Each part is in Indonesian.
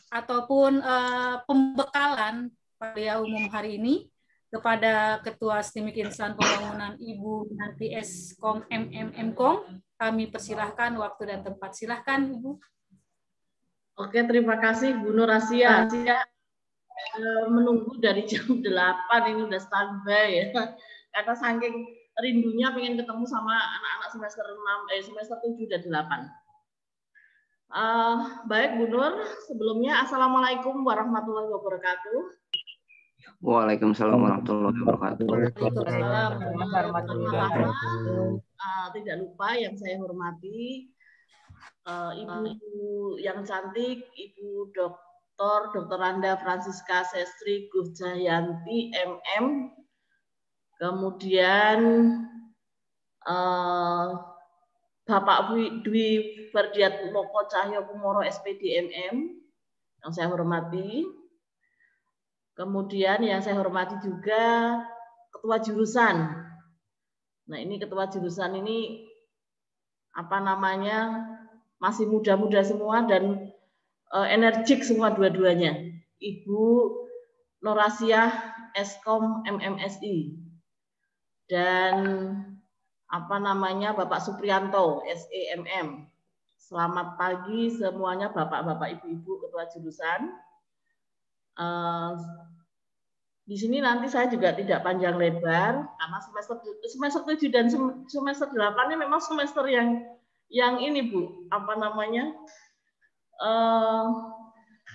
ataupun pembekalan pada umum hari ini kepada Ketua Sistemik Insan Pembangunan Ibu Nanti Eskom MMMkom. Kami persilahkan waktu dan tempat. Silahkan Ibu. Oke, terima kasih Bu Nur Asia. Menunggu dari jam 8 ini udah standby ya. Karena saking rindunya pengen ketemu sama anak-anak semester 7 dan 8. Baik Bu Nur, sebelumnya Assalamualaikum warahmatullahi wabarakatuh. Waalaikumsalam warahmatullahi wabarakatuh. Waalaikumsalam warahmatullahi wabarakatuh. Tidak lupa yang saya hormati Ibu yang cantik, Ibu Dr. Anda Francisca Sestri Gurjayanti MM, kemudian Bapak Dwi Ferdiat Moko Cahyo Kumoro SPD MM yang saya hormati. Kemudian yang saya hormati juga Ketua Jurusan. Nah, ini Ketua Jurusan ini apa namanya, masih muda-muda semua dan energik semua dua-duanya. Ibu Norasiah Eskom MMSI dan apa namanya Bapak Suprianto SEMM. Selamat pagi semuanya Bapak-bapak, Ibu-ibu Ketua Jurusan. Di sini nanti saya juga tidak panjang lebar karena semester 7 dan semester 8 ini memang semester yang ini Bu, apa namanya?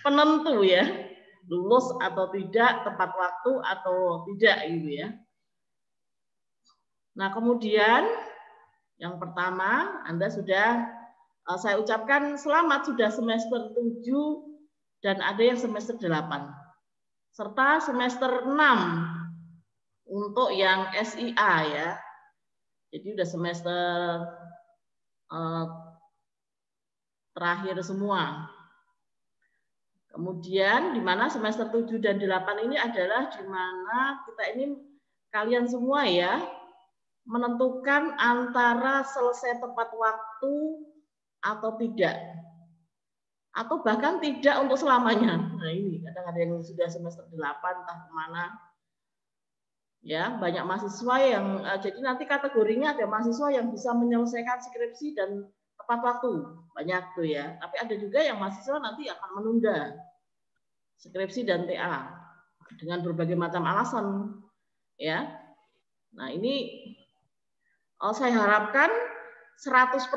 Penentu ya, lulus atau tidak, tepat waktu atau tidak gitu ya. Nah, kemudian yang pertama Anda sudah saya ucapkan selamat sudah semester 7 dan ada yang semester 8. Serta semester 6 untuk yang SIA ya. Jadi udah semester terakhir semua. Kemudian di mana semester 7 dan 8 ini adalah di mana kita ini kalian semua ya menentukan antara selesai tepat waktu atau tidak. Atau bahkan tidak untuk selamanya. Nah ini kadang ada yang sudah semester 8 entah kemana. Ya, banyak mahasiswa yang jadi nanti kategorinya ada mahasiswa yang bisa menyelesaikan skripsi dan tepat waktu. Banyak tuh ya. Tapi ada juga yang mahasiswa nanti akan menunda skripsi dan TA dengan berbagai macam alasan. Ya. Nah, ini saya harapkan 100%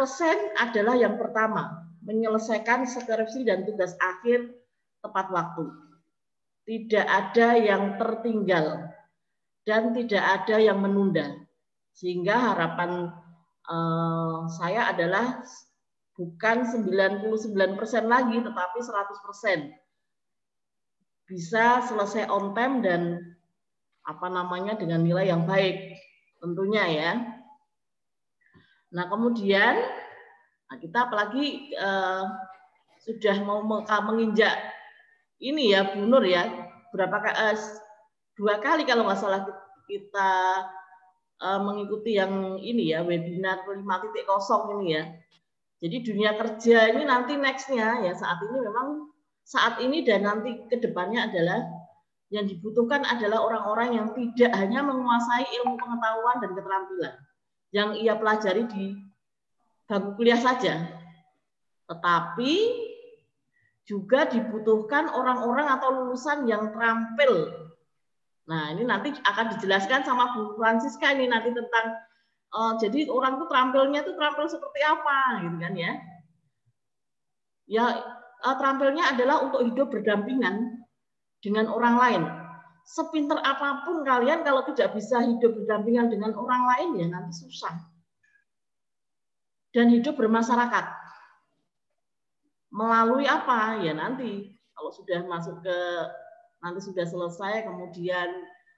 adalah yang pertama, menyelesaikan skripsi dan tugas akhir tepat waktu. Tidak ada yang tertinggal dan tidak ada yang menunda. Sehingga harapan saya adalah bukan 99% lagi, tetapi 100%. Bisa selesai on time dan apa namanya dengan nilai yang baik tentunya ya. Nah, kemudian kita apalagi sudah mau menginjak ini ya Bu Nur ya, dua kali kalau nggak salah kita mengikuti yang ini ya webinar 5.0 ini ya. Jadi dunia kerja ini nanti nextnya ya saat ini dan nanti kedepannya adalah yang dibutuhkan adalah orang-orang yang tidak hanya menguasai ilmu pengetahuan dan keterampilan yang ia pelajari di bangku kuliah saja, tetapi juga dibutuhkan orang-orang atau lulusan yang terampil. Nah, ini nanti akan dijelaskan sama Bu Francisca ini nanti tentang jadi orang itu terampilnya itu terampil seperti apa gitu kan ya. Ya, terampilnya adalah untuk hidup berdampingan dengan orang lain. Sepinter apapun kalian kalau tidak bisa hidup berdampingan dengan orang lain ya nanti susah. Dan hidup bermasyarakat. Melalui apa? Ya nanti kalau sudah masuk ke nanti sudah selesai kemudian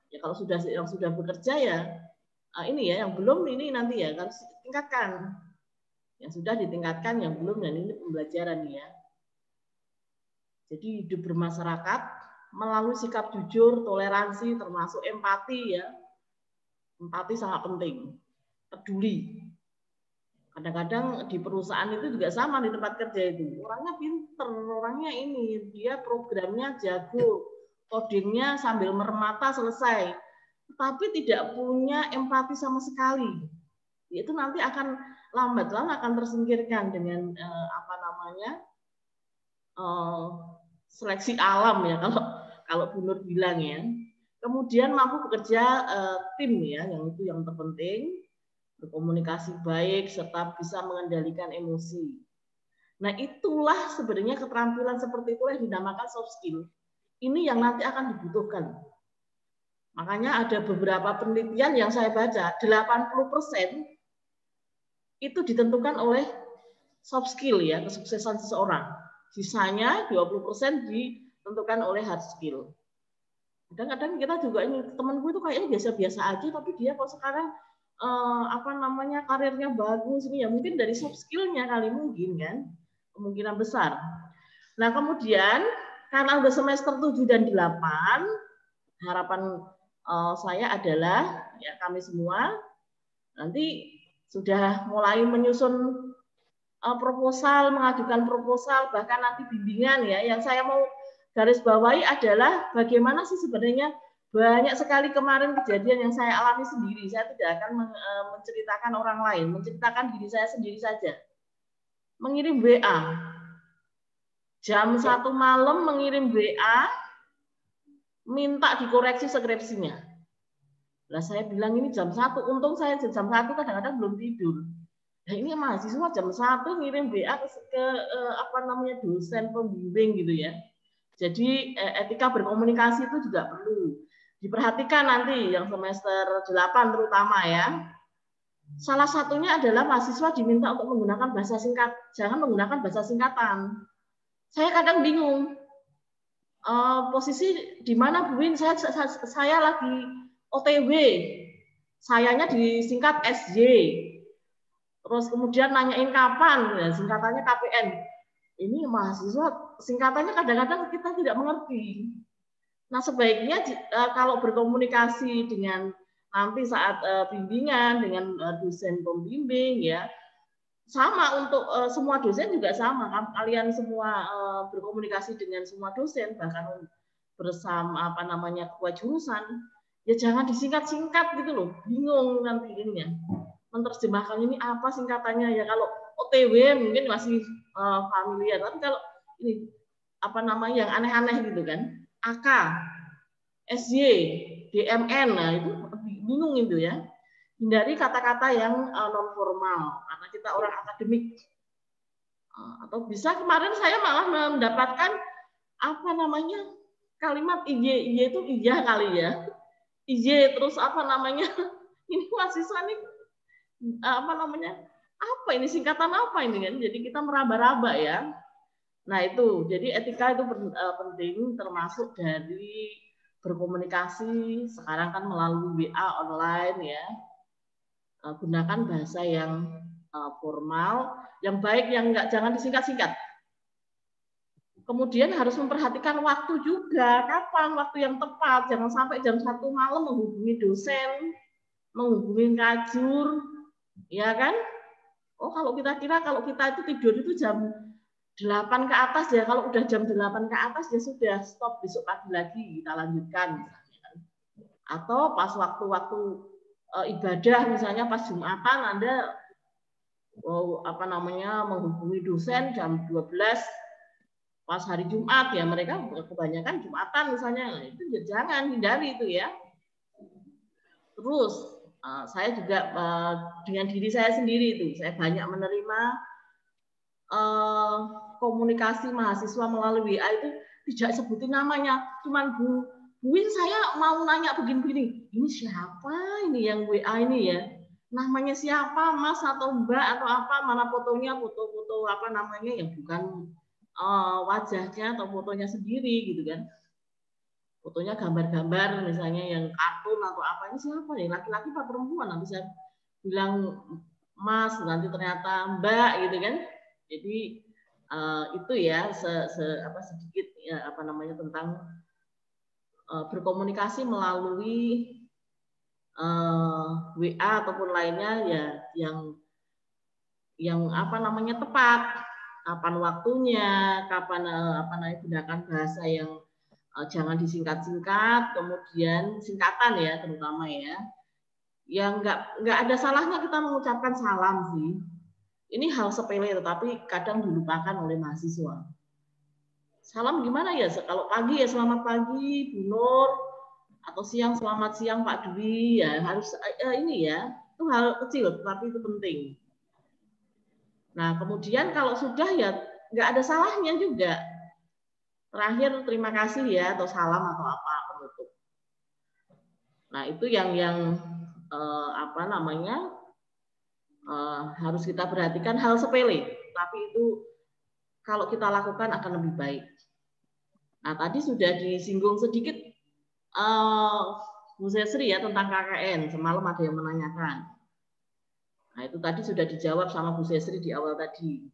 ya kalau yang sudah bekerja ya ini ya yang belum ini nanti ya harus ditingkatkan. Yang sudah ditingkatkan yang belum dan ini pembelajaran ya. Jadi hidup bermasyarakat melalui sikap jujur, toleransi, termasuk empati ya. Empati sangat penting. Peduli. Kadang-kadang di perusahaan itu juga sama, di tempat kerja itu. Orangnya pinter, orangnya ini, dia programnya jago, codingnya sambil mermata selesai. Tapi tidak punya empati sama sekali. Itu nanti akan lambat laun akan tersingkirkan dengan seleksi alam ya, kalau Bu Nur bilang ya. Kemudian mampu bekerja tim ya, yang itu yang terpenting. Berkomunikasi baik, serta bisa mengendalikan emosi. Nah, itulah sebenarnya keterampilan seperti itulah yang dinamakan soft skill. Ini yang nanti akan dibutuhkan. Makanya ada beberapa penelitian yang saya baca, 80% itu ditentukan oleh soft skill ya, kesuksesan seseorang. Sisanya 20% ditentukan oleh hard skill. Kadang-kadang kita juga ini, temanku itu kayaknya biasa-biasa aja, tapi dia kok sekarang karirnya bagus ini ya, mungkin dari soft skill-nya kali, mungkin kan, kemungkinan besar. Nah, kemudian karena udah semester 7 dan 8, harapan saya adalah ya kami semua nanti sudah mulai menyusun proposal, mengajukan proposal, bahkan nanti bimbingan ya. Yang saya mau garis bawahi adalah bagaimana sih sebenarnya banyak sekali kemarin kejadian yang saya alami sendiri. Saya tidak akan menceritakan orang lain, menceritakan diri saya sendiri saja. Mengirim WA. Jam 1 malam mengirim WA, minta dikoreksi skripsinya. Lah saya bilang ini jam 1, untung saya jam 1 kadang-kadang belum tidur. Nah, ini mahasiswa jam 1 ngirim WA ke dosen pembimbing gitu ya. Jadi etika berkomunikasi itu juga perlu diperhatikan nanti yang semester 8 terutama ya. Salah satunya adalah mahasiswa diminta untuk menggunakan bahasa singkat, jangan menggunakan bahasa singkatan. Saya kadang bingung. Posisi di mana Bu Win? Saya lagi OTW. Sayanya disingkat SJ. Terus kemudian nanyain kapan, ya, singkatannya KPN. Ini mahasiswa singkatannya kadang-kadang kita tidak mengerti. Nah, sebaiknya kalau berkomunikasi dengan nanti saat bimbingan dengan dosen pembimbing ya, sama untuk semua dosen juga sama. Kalian semua berkomunikasi dengan semua dosen, bahkan bersama ketua jurusan, ya jangan disingkat-singkat gitu loh. Bingung nanti ininya. Menerjemahkan ini apa singkatannya ya, kalau OTW mungkin masih familiar, tapi kalau ini yang aneh-aneh gitu kan, AK, SY, DMN, nah itu bingung itu ya. Hindari kata-kata yang non formal karena kita orang akademik. Atau bisa kemarin saya malah mendapatkan kalimat IJ itu iya kali ya. IJ terus ini mahasiswa nih apa ini singkatan apa ini kan, jadi kita meraba-raba ya. Nah itu jadi etika itu penting, termasuk dari berkomunikasi sekarang kan melalui WA online ya. Gunakan bahasa yang formal, yang baik, yang jangan disingkat-singkat. Kemudian harus memperhatikan waktu juga, kapan waktu yang tepat, jangan sampai jam 1 malam menghubungi dosen, menghubungi kajur, ya kan? Oh, kalau kita itu tidur itu jam 8 ke atas ya, kalau udah jam 8 ke atas ya sudah stop, besok pagi lagi kita lanjutkan. Atau pas waktu-waktu ibadah misalnya pas Jumatan Anda menghubungi dosen jam 12 pas hari Jumat ya, mereka kebanyakan Jumatan misalnya, itu jangan, hindari itu ya. Terus saya juga dengan diri saya sendiri itu, saya banyak menerima komunikasi mahasiswa melalui WA itu tidak sebutin namanya, cuman Bu Win saya mau nanya begini-begini, ini siapa ini yang WA ini ya, namanya siapa, Mas atau Mbak atau apa, mana fotonya, foto-foto yang bukan wajahnya atau fotonya sendiri gitu kan, fotonya gambar-gambar misalnya yang kartun atau apa, ini siapa nih, laki-laki apa perempuan, nanti saya bilang Mas, nanti ternyata Mbak gitu kan. Jadi itu ya sedikit ya, tentang berkomunikasi melalui WA ataupun lainnya ya, yang tepat, kapan waktunya, kapan gunakan bahasa yang jangan disingkat-singkat, kemudian singkatan ya terutama ya. Yang nggak ada salahnya kita mengucapkan salam sih. Ini hal sepele tetapi kadang dilupakan oleh mahasiswa. Salam gimana ya? Kalau pagi ya selamat pagi Bu Nur, atau siang selamat siang Pak Dwi ya, harus ini ya. Itu hal kecil tapi itu penting. Nah, kemudian kalau sudah ya nggak ada salahnya juga. Terakhir terima kasih ya atau salam atau apa penutup. Nah, itu yang harus kita perhatikan, hal sepele, tapi itu kalau kita lakukan akan lebih baik. Nah, tadi sudah disinggung sedikit Bu Sesri ya tentang KKN. Semalam ada yang menanyakan. Nah, itu tadi sudah dijawab sama Bu Sesri di awal tadi.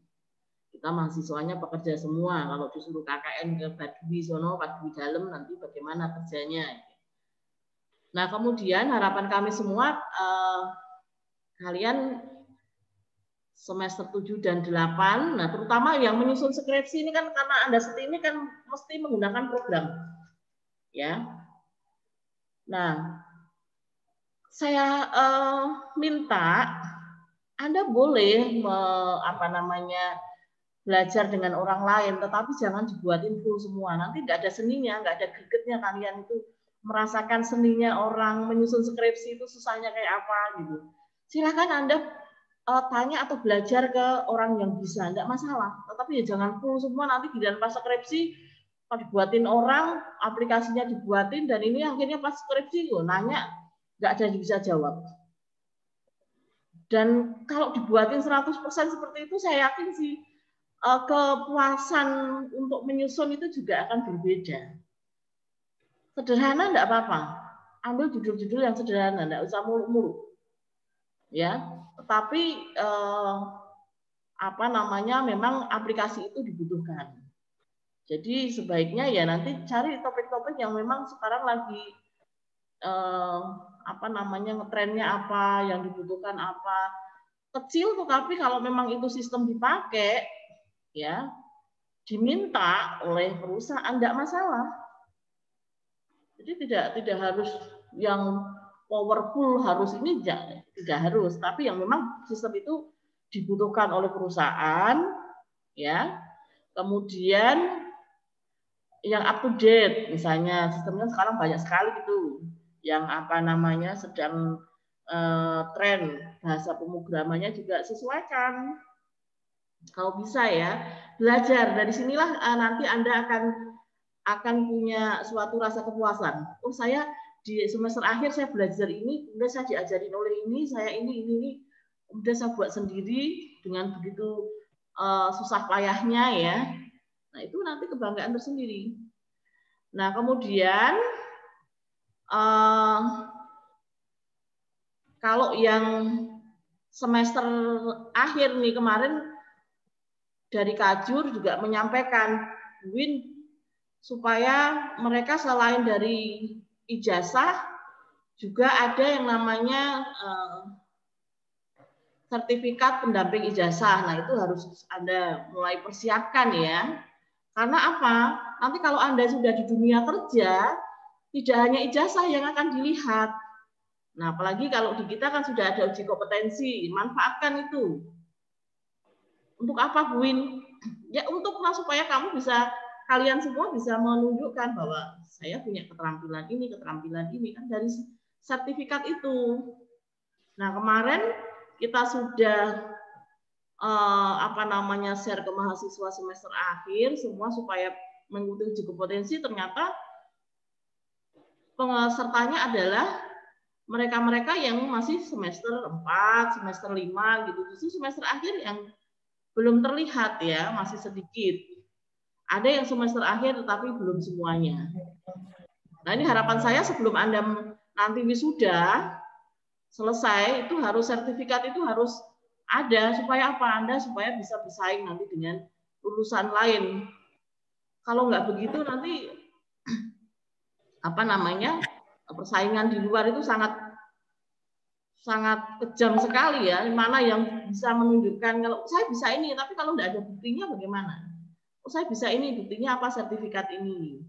Kita mahasiswanya pekerja semua. Kalau disuruh KKN ke Badui sono, Badui dalam, nanti bagaimana kerjanya? Nah, kemudian harapan kami semua kalian semester 7 dan 8, nah terutama yang menyusun skripsi ini kan karena Anda ini kan mesti menggunakan program. Ya. Nah, saya minta Anda boleh belajar dengan orang lain, tetapi jangan dibuatin full semua. Nanti nggak ada seninya, nggak ada gregetnya kalian itu merasakan seninya orang menyusun skripsi itu susahnya kayak apa gitu. Silakan Anda tanya atau belajar ke orang yang bisa, enggak masalah. Tetapi ya jangan full semua, nanti giliran pas skripsi dibuatin orang, aplikasinya dibuatin, dan ini akhirnya pas skripsi loh, nanya nggak ada yang bisa jawab. Dan kalau dibuatin 100% seperti itu, saya yakin sih kepuasan untuk menyusun itu juga akan berbeda. Sederhana enggak apa-apa. Ambil judul-judul yang sederhana, enggak usah muluk-muluk. Ya, tetapi memang aplikasi itu dibutuhkan. Jadi sebaiknya ya nanti cari topik-topik yang memang sekarang lagi ngetrennya apa, yang dibutuhkan apa. Kecil tetapi kalau memang itu sistem dipakai ya, diminta oleh perusahaan enggak masalah. Jadi tidak harus yang powerful harus ini, tidak harus, tapi yang memang sistem itu dibutuhkan oleh perusahaan ya. Kemudian yang up to date, misalnya sistemnya sekarang banyak sekali gitu yang sedang tren, bahasa pemrogramannya juga sesuaikan. Kalau bisa ya belajar dari sinilah nanti Anda akan punya suatu rasa kepuasan. Oh, saya di semester akhir saya belajar ini, kemudian saya diajarin oleh ini, saya ini, kemudian saya buat sendiri dengan begitu susah payahnya ya. Nah, itu nanti kebanggaan tersendiri. Nah, kemudian kalau yang semester akhir nih kemarin dari Kajur juga menyampaikan, Win, supaya mereka selain dari ijazah juga ada yang namanya sertifikat pendamping ijazah. Nah, itu harus Anda mulai persiapkan ya. Karena apa? Nanti kalau Anda sudah di dunia kerja, tidak hanya ijazah yang akan dilihat. Nah, apalagi kalau di kita kan sudah ada uji kompetensi, manfaatkan itu. Untuk apa, Bu Win? Ya untuk supaya kalian semua bisa menunjukkan bahwa saya punya keterampilan ini kan dari sertifikat itu. Nah, kemarin kita sudah share ke mahasiswa semester akhir semua supaya mengikuti uji kompetensi. Ternyata pesertanya adalah mereka-mereka yang masih semester 4, semester 5 gitu. Justru semester akhir yang belum terlihat ya, masih sedikit. Ada yang semester akhir tetapi belum semuanya. Nah, ini harapan saya sebelum Anda nanti wisuda selesai, itu harus sertifikat itu harus ada supaya apa? Anda supaya bisa bersaing nanti dengan lulusan lain. Kalau nggak begitu nanti persaingan di luar itu sangat sangat kejam sekali ya, mana yang bisa menunjukkan kalau saya bisa ini, tapi kalau tidak ada buktinya bagaimana? Oh, saya bisa ini, buktinya apa? Sertifikat ini,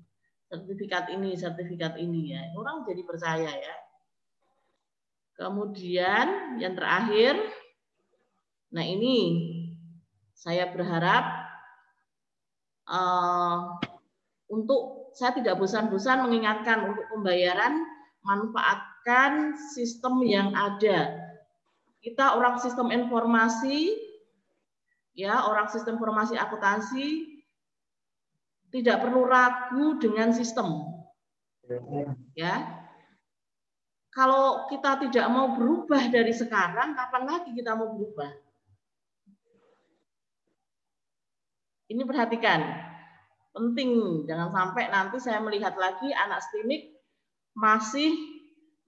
sertifikat ini ya. Orang jadi percaya ya. Kemudian yang terakhir, nah ini saya berharap untuk saya tidak bosan-bosan mengingatkan untuk pembayaran, manfaatkan sistem yang ada. Kita orang sistem informasi, ya orang sistem informasi akuntansi tidak perlu ragu dengan sistem. Ya, kalau kita tidak mau berubah dari sekarang, kapan lagi kita mau berubah? Ini perhatikan, penting jangan sampai nanti saya melihat lagi anak STIMIK masih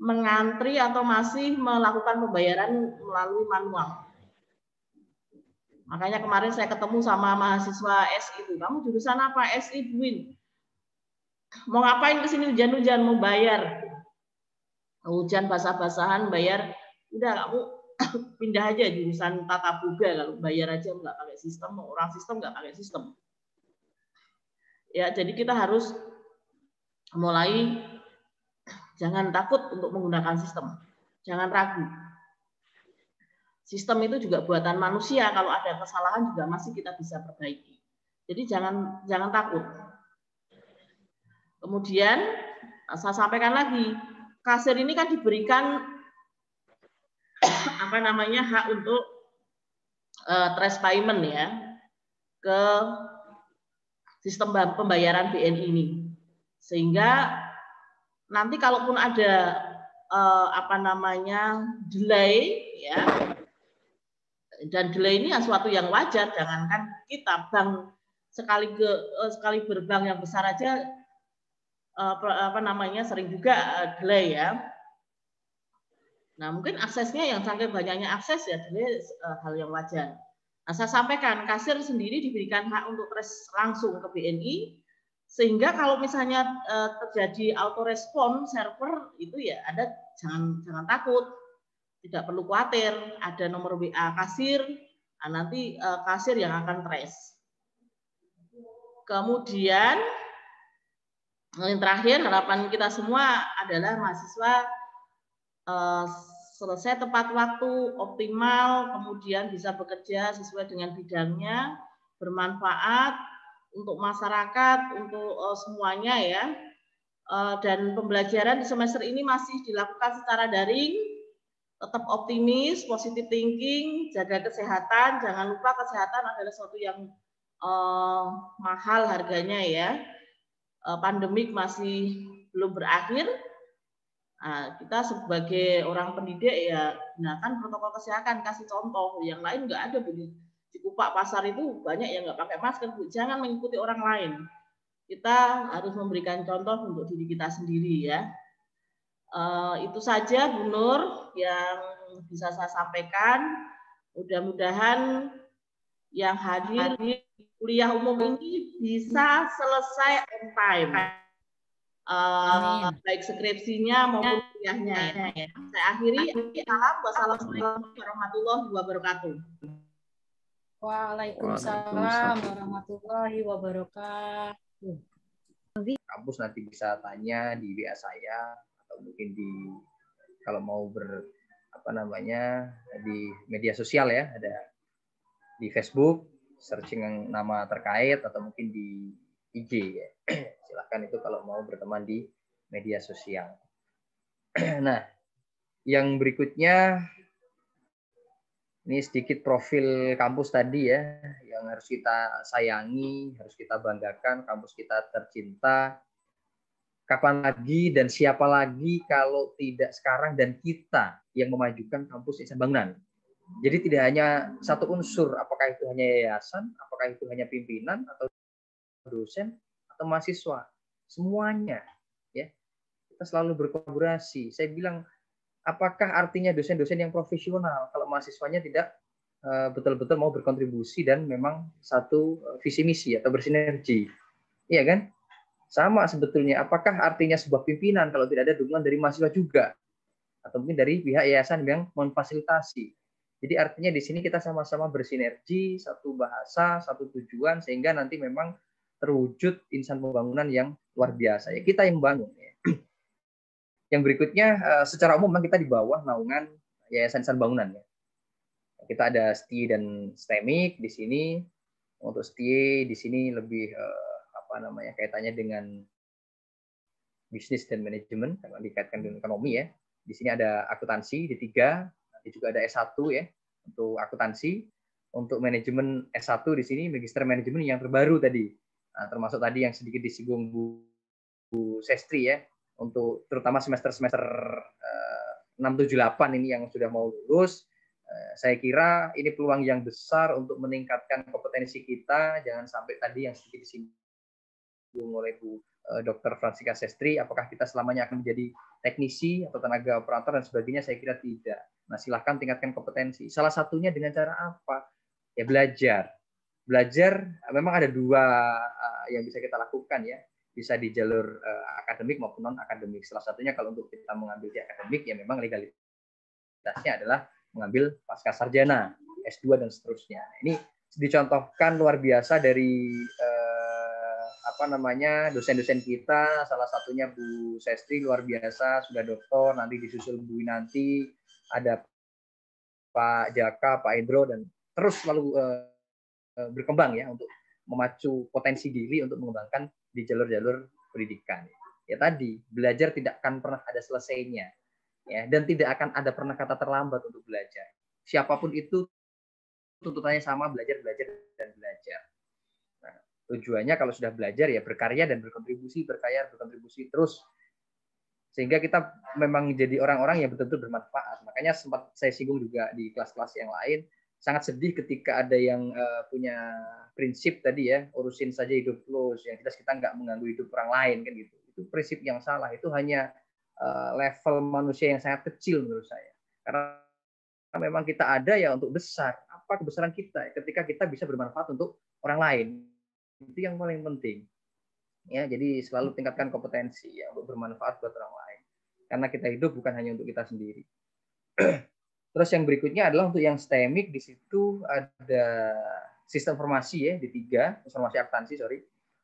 mengantri atau masih melakukan pembayaran melalui manual. Makanya kemarin saya ketemu sama mahasiswa SI itu, kamu jurusan apa? SI Buin. Mau ngapain ke sini hujan-hujan, mau bayar. Hujan basah-basahan bayar, udah kamu pindah aja jurusan tata boga, lalu bayar aja nggak pakai sistem, orang sistem nggak pakai sistem. Ya, jadi kita harus mulai jangan takut untuk menggunakan sistem. Jangan ragu. Sistem itu juga buatan manusia. Kalau ada kesalahan juga masih kita bisa perbaiki. Jadi jangan takut. Kemudian saya sampaikan lagi, kasir ini kan diberikan apa namanya hak untuk trace payment ya ke sistem pembayaran BNI ini. Sehingga nanti kalaupun ada apa namanya delay ya, dan delay ini suatu yang wajar, jangankan kita bank sekali berbank yang besar aja apa namanya sering juga delay ya. Nah mungkin aksesnya yang saking banyaknya akses ya delay hal yang wajar. Nah saya sampaikan kasir sendiri diberikan hak untuk trace langsung ke BNI. Sehingga kalau misalnya terjadi autorespon server itu ya Anda jangan takut, tidak perlu khawatir, ada nomor WA kasir, nanti kasir yang akan trace. Kemudian yang terakhir harapan kita semua adalah mahasiswa selesai tepat waktu, optimal, kemudian bisa bekerja sesuai dengan bidangnya, bermanfaat untuk masyarakat, untuk semuanya ya. Dan pembelajaran di semester ini masih dilakukan secara daring, tetap optimis, positive thinking, jaga kesehatan, jangan lupa kesehatan adalah sesuatu yang mahal harganya ya. Pandemik masih belum berakhir. Nah, kita sebagai orang pendidik ya gunakan protokol kesehatan, kasih contoh. Yang lain nggak ada begini. Di Kupak pasar itu banyak yang nggak pakai masker, Bu. Jangan mengikuti orang lain. Kita harus memberikan contoh untuk diri kita sendiri ya. Itu saja Bu Nur yang bisa saya sampaikan. Mudah-mudahan yang hadir di kuliah umum ini bisa selesai on time. Baik skripsinya maupun kuliahnya. Saya akhiri. Wassalamualaikum warahmatullahi wabarakatuh. Waalaikumsalam warahmatullahi wabarakatuh. Kampus nanti bisa tanya di WA saya atau mungkin kalau mau di media sosial ya, ada di Facebook searching nama terkait atau mungkin di IG ya. Silahkan itu kalau mau berteman di media sosial. Nah, yang berikutnya ini sedikit profil kampus tadi ya, yang harus kita sayangi, harus kita banggakan, kampus kita tercinta. Kapan lagi dan siapa lagi kalau tidak sekarang dan kita yang memajukan kampus Insan Bangunan. Jadi tidak hanya satu unsur, apakah itu hanya yayasan, apakah itu hanya pimpinan, atau dosen, atau mahasiswa. Semuanya. Ya, kita selalu berkolaborasi. Saya bilang, apakah artinya dosen-dosen yang profesional kalau mahasiswanya tidak betul-betul mau berkontribusi dan memang satu visi misi atau bersinergi, iya kan? Sama sebetulnya. Apakah artinya sebuah pimpinan kalau tidak ada dukungan dari mahasiswa juga? atau mungkin dari pihak yayasan yang memfasilitasi. Jadi artinya di sini kita sama-sama bersinergi, satu bahasa, satu tujuan, sehingga nanti memang terwujud insan pembangunan yang luar biasa. Ya, kita yang bangun. Ya. Yang berikutnya, secara umum memang kita di bawah naungan Yayasan Insan Bangunan. Ya. Kita ada STI dan STEMIK di sini. Untuk STI di sini lebih kaitannya dengan bisnis dan manajemen, karena dikaitkan dengan ekonomi ya. Di sini ada akuntansi D3, nanti juga ada S1 ya untuk akuntansi. Untuk manajemen S1 di sini magister manajemen yang terbaru tadi. Nah, termasuk tadi yang sedikit disinggung Bu Sestri ya, untuk terutama semester-semester 6, 7, 8 ini yang sudah mau lulus. Saya kira ini peluang yang besar untuk meningkatkan kompetensi kita. Jangan sampai tadi yang sedikit disinggung oleh Bu Dr. Fransika Sestri, apakah kita selamanya akan menjadi teknisi atau tenaga operator dan sebagainya, saya kira tidak. Nah, silahkan tingkatkan kompetensi. Salah satunya dengan cara apa? Ya belajar. Belajar memang ada dua yang bisa kita lakukan ya. Bisa di jalur akademik maupun non-akademik. Salah satunya kalau untuk kita mengambil di akademik, ya memang legalitasnya adalah mengambil pasca sarjana, S2 dan seterusnya. Ini dicontohkan luar biasa dari dosen-dosen kita, salah satunya Bu Sestri luar biasa, sudah doktor, nanti disusul Bu Winanti, ada Pak Jaka, Pak Indro, dan terus selalu berkembang ya untuk memacu potensi diri untuk mengembangkan di jalur-jalur pendidikan. Ya tadi, belajar tidak akan pernah ada selesainya, ya, dan tidak akan ada pernah kata terlambat untuk belajar. Siapapun itu tuntutannya sama, belajar, dan belajar. Nah, tujuannya kalau sudah belajar ya berkarya dan berkontribusi terus, sehingga kita memang jadi orang-orang yang betul-betul bermanfaat. Makanya sempat saya singgung juga di kelas-kelas yang lain, sangat sedih ketika ada yang punya prinsip tadi ya, urusin saja hidup lo, yang jelas kita nggak mengganggu hidup orang lain kan gitu. Itu prinsip yang salah. Itu hanya level manusia yang sangat kecil menurut saya. Karena memang kita ada ya untuk besar. Apa kebesaran kita ketika kita bisa bermanfaat untuk orang lain? Itu yang paling penting. Ya, jadi selalu tingkatkan kompetensi ya untuk bermanfaat buat orang lain. Karena kita hidup bukan hanya untuk kita sendiri. Terus yang berikutnya adalah untuk yang STEMIK, di situ ada sistem informasi ya, di 3, informasi akuntansi, sorry.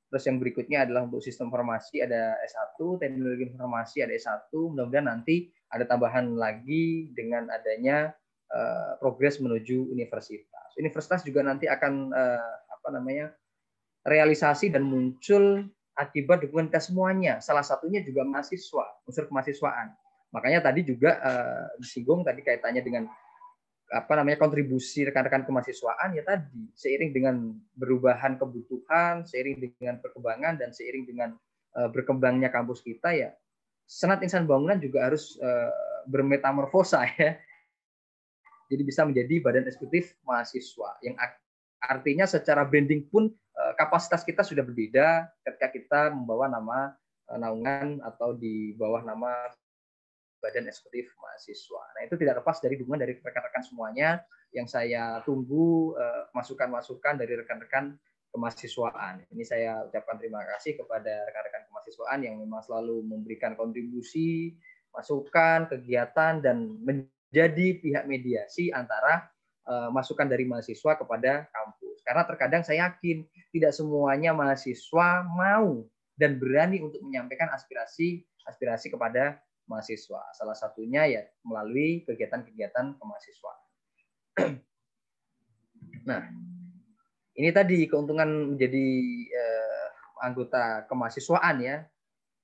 Terus yang berikutnya adalah untuk sistem informasi ada S1, teknologi informasi ada S1, mudah-mudahan nanti ada tambahan lagi dengan adanya progres menuju universitas. Universitas juga nanti akan realisasi dan muncul akibat dukungan kita semuanya. Salah satunya juga mahasiswa, unsur kemahasiswaan. Makanya tadi juga disinggung tadi kaitannya dengan kontribusi rekan-rekan kemahasiswaan ya tadi, seiring dengan berubahan kebutuhan, seiring dengan perkembangan dan seiring dengan berkembangnya kampus kita ya, Senat Insan Bangunan juga harus bermetamorfosa ya. Jadi bisa menjadi badan eksekutif mahasiswa yang artinya secara branding pun kapasitas kita sudah berbeda ketika kita membawa nama naungan atau di bawah nama Badan Eksekutif Mahasiswa. Nah, itu tidak lepas dari dukungan dari rekan-rekan semuanya yang saya tunggu masukan-masukan dari rekan-rekan kemahasiswaan. Ini saya ucapkan terima kasih kepada rekan-rekan kemahasiswaan yang memang selalu memberikan kontribusi, masukan, kegiatan, dan menjadi pihak mediasi antara masukan dari mahasiswa kepada kampus. Karena terkadang saya yakin tidak semuanya mahasiswa mau dan berani untuk menyampaikan aspirasi kepada mahasiswa. Salah satunya ya melalui kegiatan-kegiatan kemahasiswaan. Nah, ini tadi keuntungan menjadi anggota kemahasiswaan ya.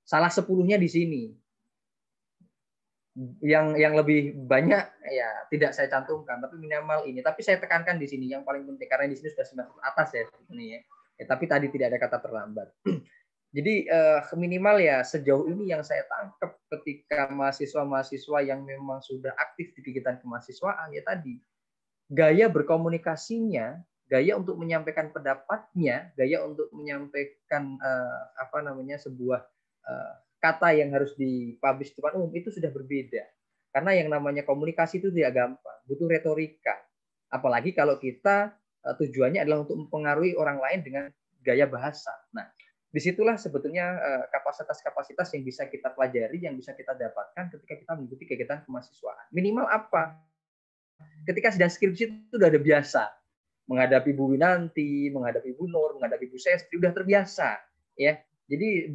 Salah 10-nya di sini. Yang lebih banyak ya tidak saya cantumkan, tapi minimal ini. Tapi saya tekankan di sini yang paling penting karena di sini sudah semester atas ya ini ya. Tapi tadi tidak ada kata terlambat. Jadi minimal ya sejauh ini yang saya tangkap ketika mahasiswa-mahasiswa yang memang sudah aktif di kegiatan kemahasiswaan ya tadi, gaya berkomunikasinya, gaya untuk menyampaikan pendapatnya, gaya untuk menyampaikan sebuah kata yang harus dipublish di depan umum itu sudah berbeda. Karena yang namanya komunikasi itu tidak gampang, butuh retorika. Apalagi kalau kita tujuannya adalah untuk mempengaruhi orang lain dengan gaya bahasa. Nah, disitulah sebetulnya kapasitas-kapasitas yang bisa kita pelajari, yang bisa kita dapatkan ketika kita mengikuti kegiatan kemahasiswaan. Minimal apa? Ketika sedang skripsi itu sudah ada biasa. Menghadapi Bu Winanti, menghadapi Bu Nur, menghadapi Bu Sestri, sudah terbiasa. Ya. Jadi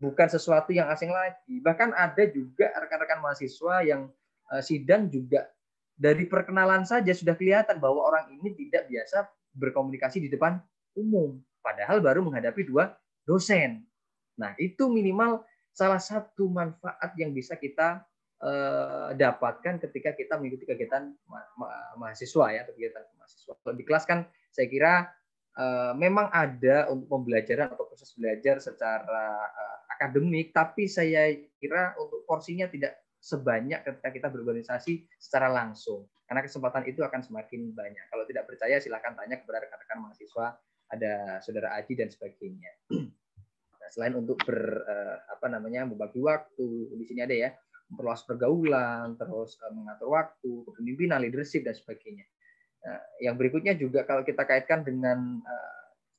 bukan sesuatu yang asing lagi. Bahkan ada juga rekan-rekan mahasiswa yang sidang juga dari perkenalan saja sudah kelihatan bahwa orang ini tidak biasa berkomunikasi di depan umum. Padahal baru menghadapi 2 dosen. Nah, itu minimal salah satu manfaat yang bisa kita dapatkan ketika kita mengikuti kegiatan mahasiswa ya, kegiatan mahasiswa. Kalau di kelas kan saya kira memang ada untuk pembelajaran atau proses belajar secara akademik, tapi saya kira untuk porsinya tidak sebanyak ketika kita berorganisasi secara langsung. Karena kesempatan itu akan semakin banyak. Kalau tidak percaya silahkan tanya kepada rekan-rekan mahasiswa, ada saudara Aji dan sebagainya. Nah, selain untuk membagi waktu, di sini ada ya, memperluas pergaulan, terus mengatur waktu, kepemimpinan, leadership dan sebagainya. Nah, yang berikutnya juga kalau kita kaitkan dengan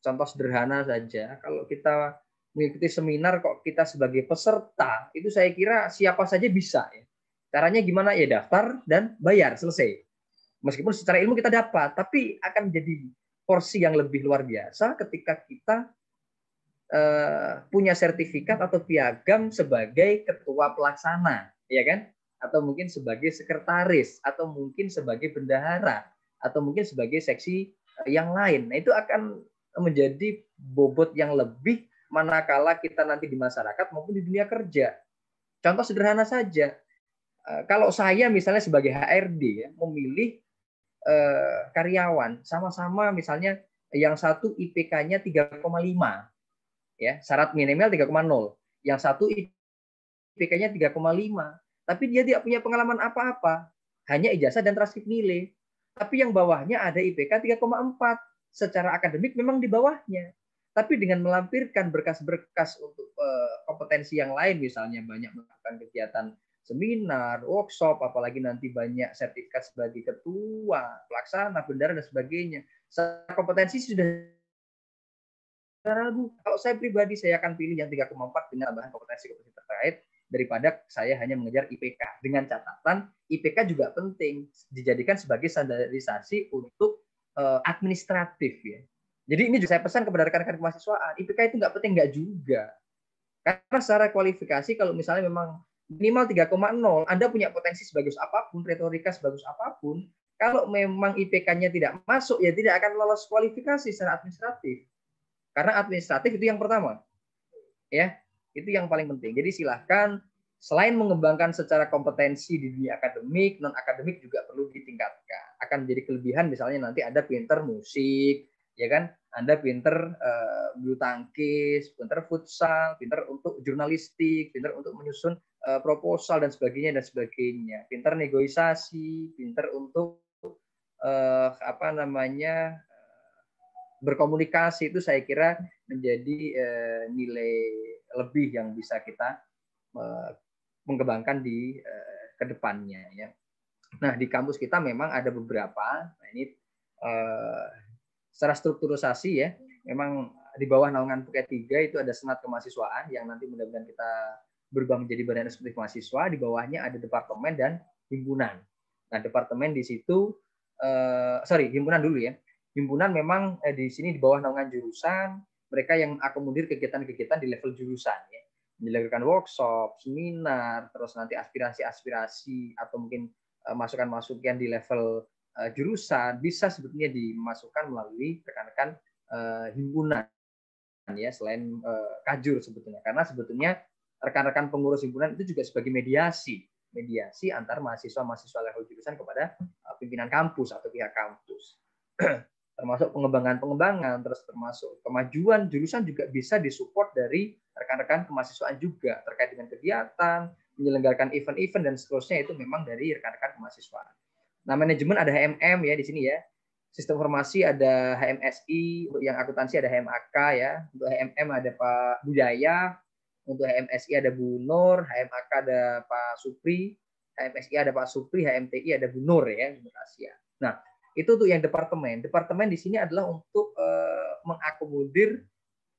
contoh sederhana saja, kalau kita mengikuti seminar kok kita sebagai peserta, itu saya kira siapa saja bisa ya. Caranya gimana? Ya daftar dan bayar, selesai. Meskipun secara ilmu kita dapat, tapi akan jadi porsi yang lebih luar biasa ketika kita punya sertifikat atau piagam sebagai ketua pelaksana, ya kan? Atau mungkin sebagai sekretaris, atau mungkin sebagai bendahara, atau mungkin sebagai seksi yang lain. Nah, itu akan menjadi bobot yang lebih manakala kita nanti di masyarakat maupun di dunia kerja. Contoh sederhana saja, kalau saya misalnya sebagai HRD ya, memilih karyawan, sama-sama misalnya yang satu IPK-nya 3,5, ya syarat minimal 3,0, yang satu IPK-nya 3,5, tapi dia tidak punya pengalaman apa-apa, hanya ijazah dan transkrip nilai. Tapi yang bawahnya ada IPK 3,4, secara akademik memang di bawahnya. Tapi dengan melampirkan berkas-berkas untuk kompetensi yang lain, misalnya banyak melakukan kegiatan seminar, workshop, apalagi nanti banyak sertifikat sebagai ketua, pelaksana, bendahara, dan sebagainya. Secara kompetensi sudah ragu. Kalau saya pribadi, saya akan pilih yang 3,4 dengan tambahan kompetensi-kompetensi terkait daripada saya hanya mengejar IPK. Dengan catatan, IPK juga penting dijadikan sebagai standarisasi untuk administratif ya. Jadi ini juga saya pesan kepada rekan-rekan kemahasiswaan, IPK itu nggak penting, nggak juga. Karena secara kualifikasi kalau misalnya memang minimal 3,0, Anda punya potensi sebagus apapun, retorika sebagus apapun, kalau memang IPK-nya tidak masuk, ya tidak akan lolos kualifikasi secara administratif. Karena administratif itu yang pertama. Ya, itu yang paling penting. Jadi silahkan, selain mengembangkan secara kompetensi di dunia akademik, non-akademik juga perlu ditingkatkan. Akan menjadi kelebihan misalnya nanti ada pinter musik, ya kan? Anda pinter bulu tangkis, pinter futsal, pinter untuk jurnalistik, pinter untuk menyusun proposal dan sebagainya, pinter negosiasi, pinter untuk berkomunikasi. Itu saya kira menjadi nilai lebih yang bisa kita mengembangkan di kedepannya ya. Nah, di kampus kita memang ada beberapa. Nah, ini secara strukturisasi ya, memang di bawah naungan PUKE 3 itu ada senat kemahasiswaan yang nanti mudah-mudahan kita berubah menjadi badan eksekutif mahasiswa. Di bawahnya ada departemen dan himpunan. Nah, departemen di situ himpunan dulu ya. Himpunan memang di sini di bawah naungan jurusan, mereka yang akomodir kegiatan-kegiatan di level jurusan ya. Menyelenggarakan workshop, seminar, terus nanti aspirasi-aspirasi atau mungkin masukan-masukan di level jurusan bisa sebetulnya dimasukkan melalui rekan-rekan himpunan ya, selain kajur sebetulnya. Karena sebetulnya rekan-rekan pengurus himpunan itu juga sebagai mediasi antar mahasiswa-mahasiswa level jurusan kepada pimpinan kampus atau pihak kampus. Termasuk pengembangan, terus termasuk kemajuan jurusan juga bisa disupport dari rekan-rekan kemahasiswaan juga terkait dengan kegiatan, menyelenggarakan event-event dan seterusnya, itu memang dari rekan-rekan kemahasiswaan. Nah, manajemen ada HMM ya di sini ya. Sistem informasi ada HMSI, untuk yang akuntansi ada HMAK ya. Untuk HMM ada Pak Budaya, untuk HMSI ada Bu Nur, HMAK ada Pak Supri, HMSI ada Pak Supri, HMTI ada Bu Nur ya, Nur Asia. Nah, itu untuk yang departemen. Departemen di sini adalah untuk mengakomodir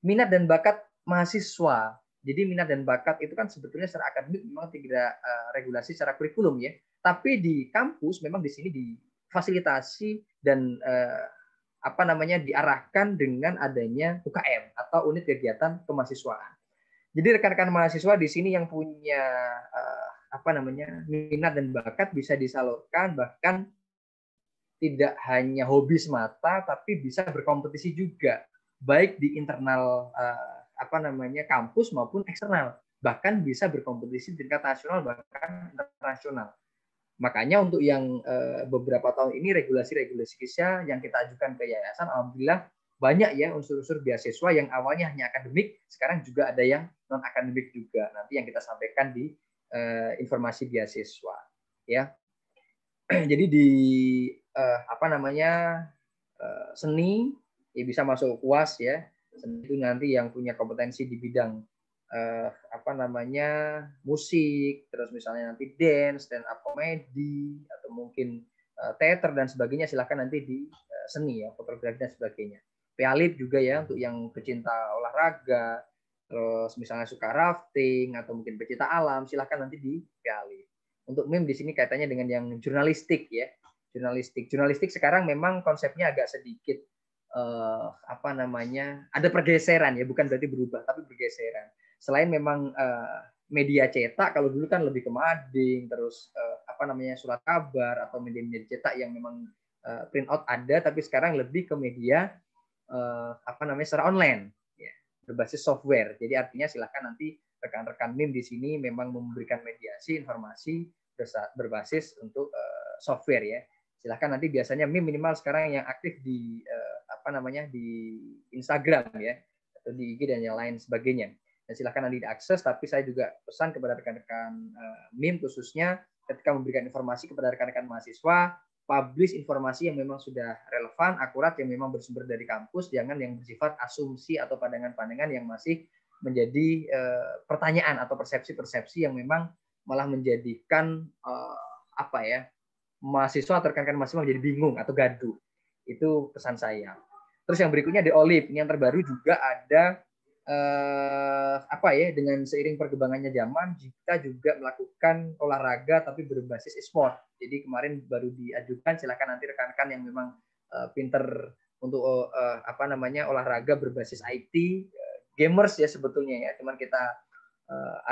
minat dan bakat mahasiswa. Jadi minat dan bakat itu kan sebetulnya secara akademik memang tidak regulasi secara kurikulum ya. Tapi di kampus memang di sini difasilitasi dan diarahkan dengan adanya UKM atau unit kegiatan kemahasiswaan. Jadi rekan-rekan mahasiswa di sini yang punya minat dan bakat bisa disalurkan, bahkan tidak hanya hobi semata tapi bisa berkompetisi juga, baik di internal kampus maupun eksternal, bahkan bisa berkompetisi di tingkat nasional bahkan internasional. Makanya untuk yang beberapa tahun ini regulasi-regulasi KISA yang kita ajukan ke yayasan, alhamdulillah banyak ya unsur-unsur beasiswa yang awalnya hanya akademik, sekarang juga ada yang non akademik juga. Nanti yang kita sampaikan di informasi beasiswa, ya. Jadi di seni ya bisa masuk UAS ya. Seni itu nanti yang punya kompetensi di bidang musik, terus misalnya nanti dance, stand up comedy, atau mungkin teater dan sebagainya, silahkan nanti di seni ya, fotografi dan sebagainya. Pealip juga ya untuk yang pecinta olahraga, terus misalnya suka rafting atau mungkin pecinta alam, silahkan nanti di Pealip. Untuk MIM di sini kaitannya dengan yang jurnalistik ya. Jurnalistik sekarang memang konsepnya agak sedikit ada pergeseran ya, bukan berarti berubah tapi bergeseran. Selain memang media cetak, kalau dulu kan lebih ke mading, terus surat kabar atau media-media cetak yang memang print out ada, tapi sekarang lebih ke media secara online ya, berbasis software. Jadi artinya silakan nanti rekan-rekan MIM di sini memang memberikan mediasi informasi berbasis untuk software ya. Silakan nanti biasanya MIM minimal sekarang yang aktif di di Instagram ya, atau di IG dan yang lain sebagainya. Dan silakan nanti diakses, tapi saya juga pesan kepada rekan-rekan MIM khususnya ketika memberikan informasi kepada rekan-rekan mahasiswa, publish informasi yang memang sudah relevan, akurat, yang memang bersumber dari kampus, jangan yang bersifat asumsi atau pandangan-pandangan yang masih menjadi pertanyaan atau persepsi-persepsi yang memang malah menjadikan mahasiswa atau rekan-rekan mahasiswa menjadi bingung atau gaduh. Itu pesan saya. Terus yang berikutnya di OLIP, ini yang terbaru juga ada dengan seiring perkembangannya zaman, kita juga melakukan olahraga tapi berbasis e-sport. Jadi kemarin baru diajukan, silakan nanti rekan-rekan yang memang pinter untuk olahraga berbasis IT, gamers ya sebetulnya ya, cuman kita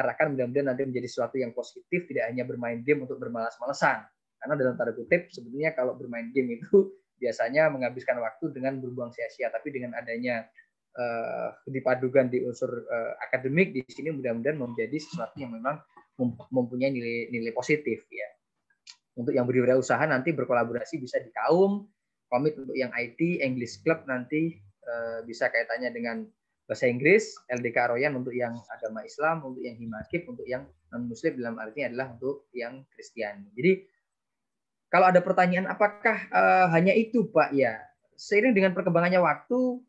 arahkan mudah-mudahan nanti menjadi sesuatu yang positif, tidak hanya bermain game untuk bermalas-malesan. Karena dalam tanda kutip sebetulnya kalau bermain game itu biasanya menghabiskan waktu dengan berbuang sia-sia, tapi dengan adanya dipadukan di unsur akademik di sini mudah-mudahan menjadi sesuatu yang memang mempunyai nilai positif ya. Untuk yang berwirausaha nanti berkolaborasi bisa di Kaum, komit untuk yang IT, English Club nanti bisa kaitannya dengan bahasa Inggris, LDK Royan untuk yang agama Islam, untuk yang Himakib, untuk yang non-Muslim dalam artinya adalah untuk yang Kristiani. Jadi kalau ada pertanyaan apakah hanya itu Pak, ya seiring dengan perkembangannya waktu,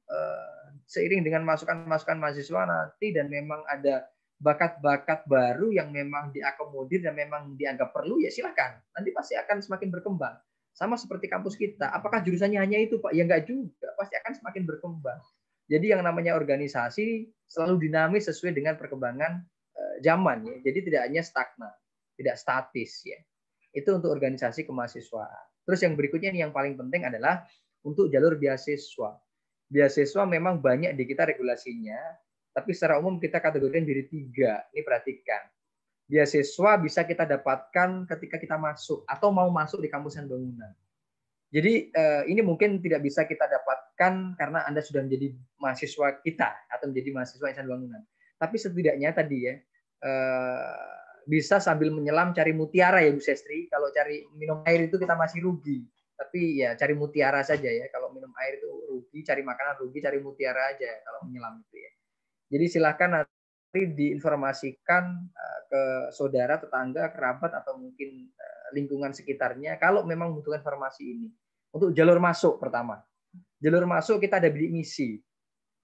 seiring dengan masukan-masukan mahasiswa nanti dan memang ada bakat-bakat baru yang memang diakomodir dan memang dianggap perlu, ya silakan. Nanti pasti akan semakin berkembang. Sama seperti kampus kita. Apakah jurusannya hanya itu Pak? Ya enggak juga. Pasti akan semakin berkembang. Jadi yang namanya organisasi selalu dinamis sesuai dengan perkembangan zaman ya. Jadi tidak hanya stagnan, tidak statis ya. Itu untuk organisasi kemahasiswaan. Terus yang berikutnya yang paling penting adalah untuk jalur beasiswa. Beasiswa memang banyak di kita regulasinya, tapi secara umum kita kategorikan jadi 3. Ini perhatikan. Beasiswa bisa kita dapatkan ketika kita masuk atau mau masuk di kampus dan bangunan. Jadi ini mungkin tidak bisa kita dapatkan karena Anda sudah menjadi mahasiswa kita atau menjadi mahasiswa insan bangunan. Tapi setidaknya tadi ya, bisa sambil menyelam cari mutiara ya Bu Sestri. Kalau cari minum air itu kita masih rugi. Tapi ya cari mutiara saja ya. Kalau minum air itu rugi, cari makanan rugi, cari mutiara aja kalau menyelam itu ya. Jadi silakan nanti diinformasikan ke saudara, tetangga, kerabat atau mungkin lingkungan sekitarnya kalau memang membutuhkan informasi ini. Untuk jalur masuk pertama. Jalur masuk kita ada bidik misi.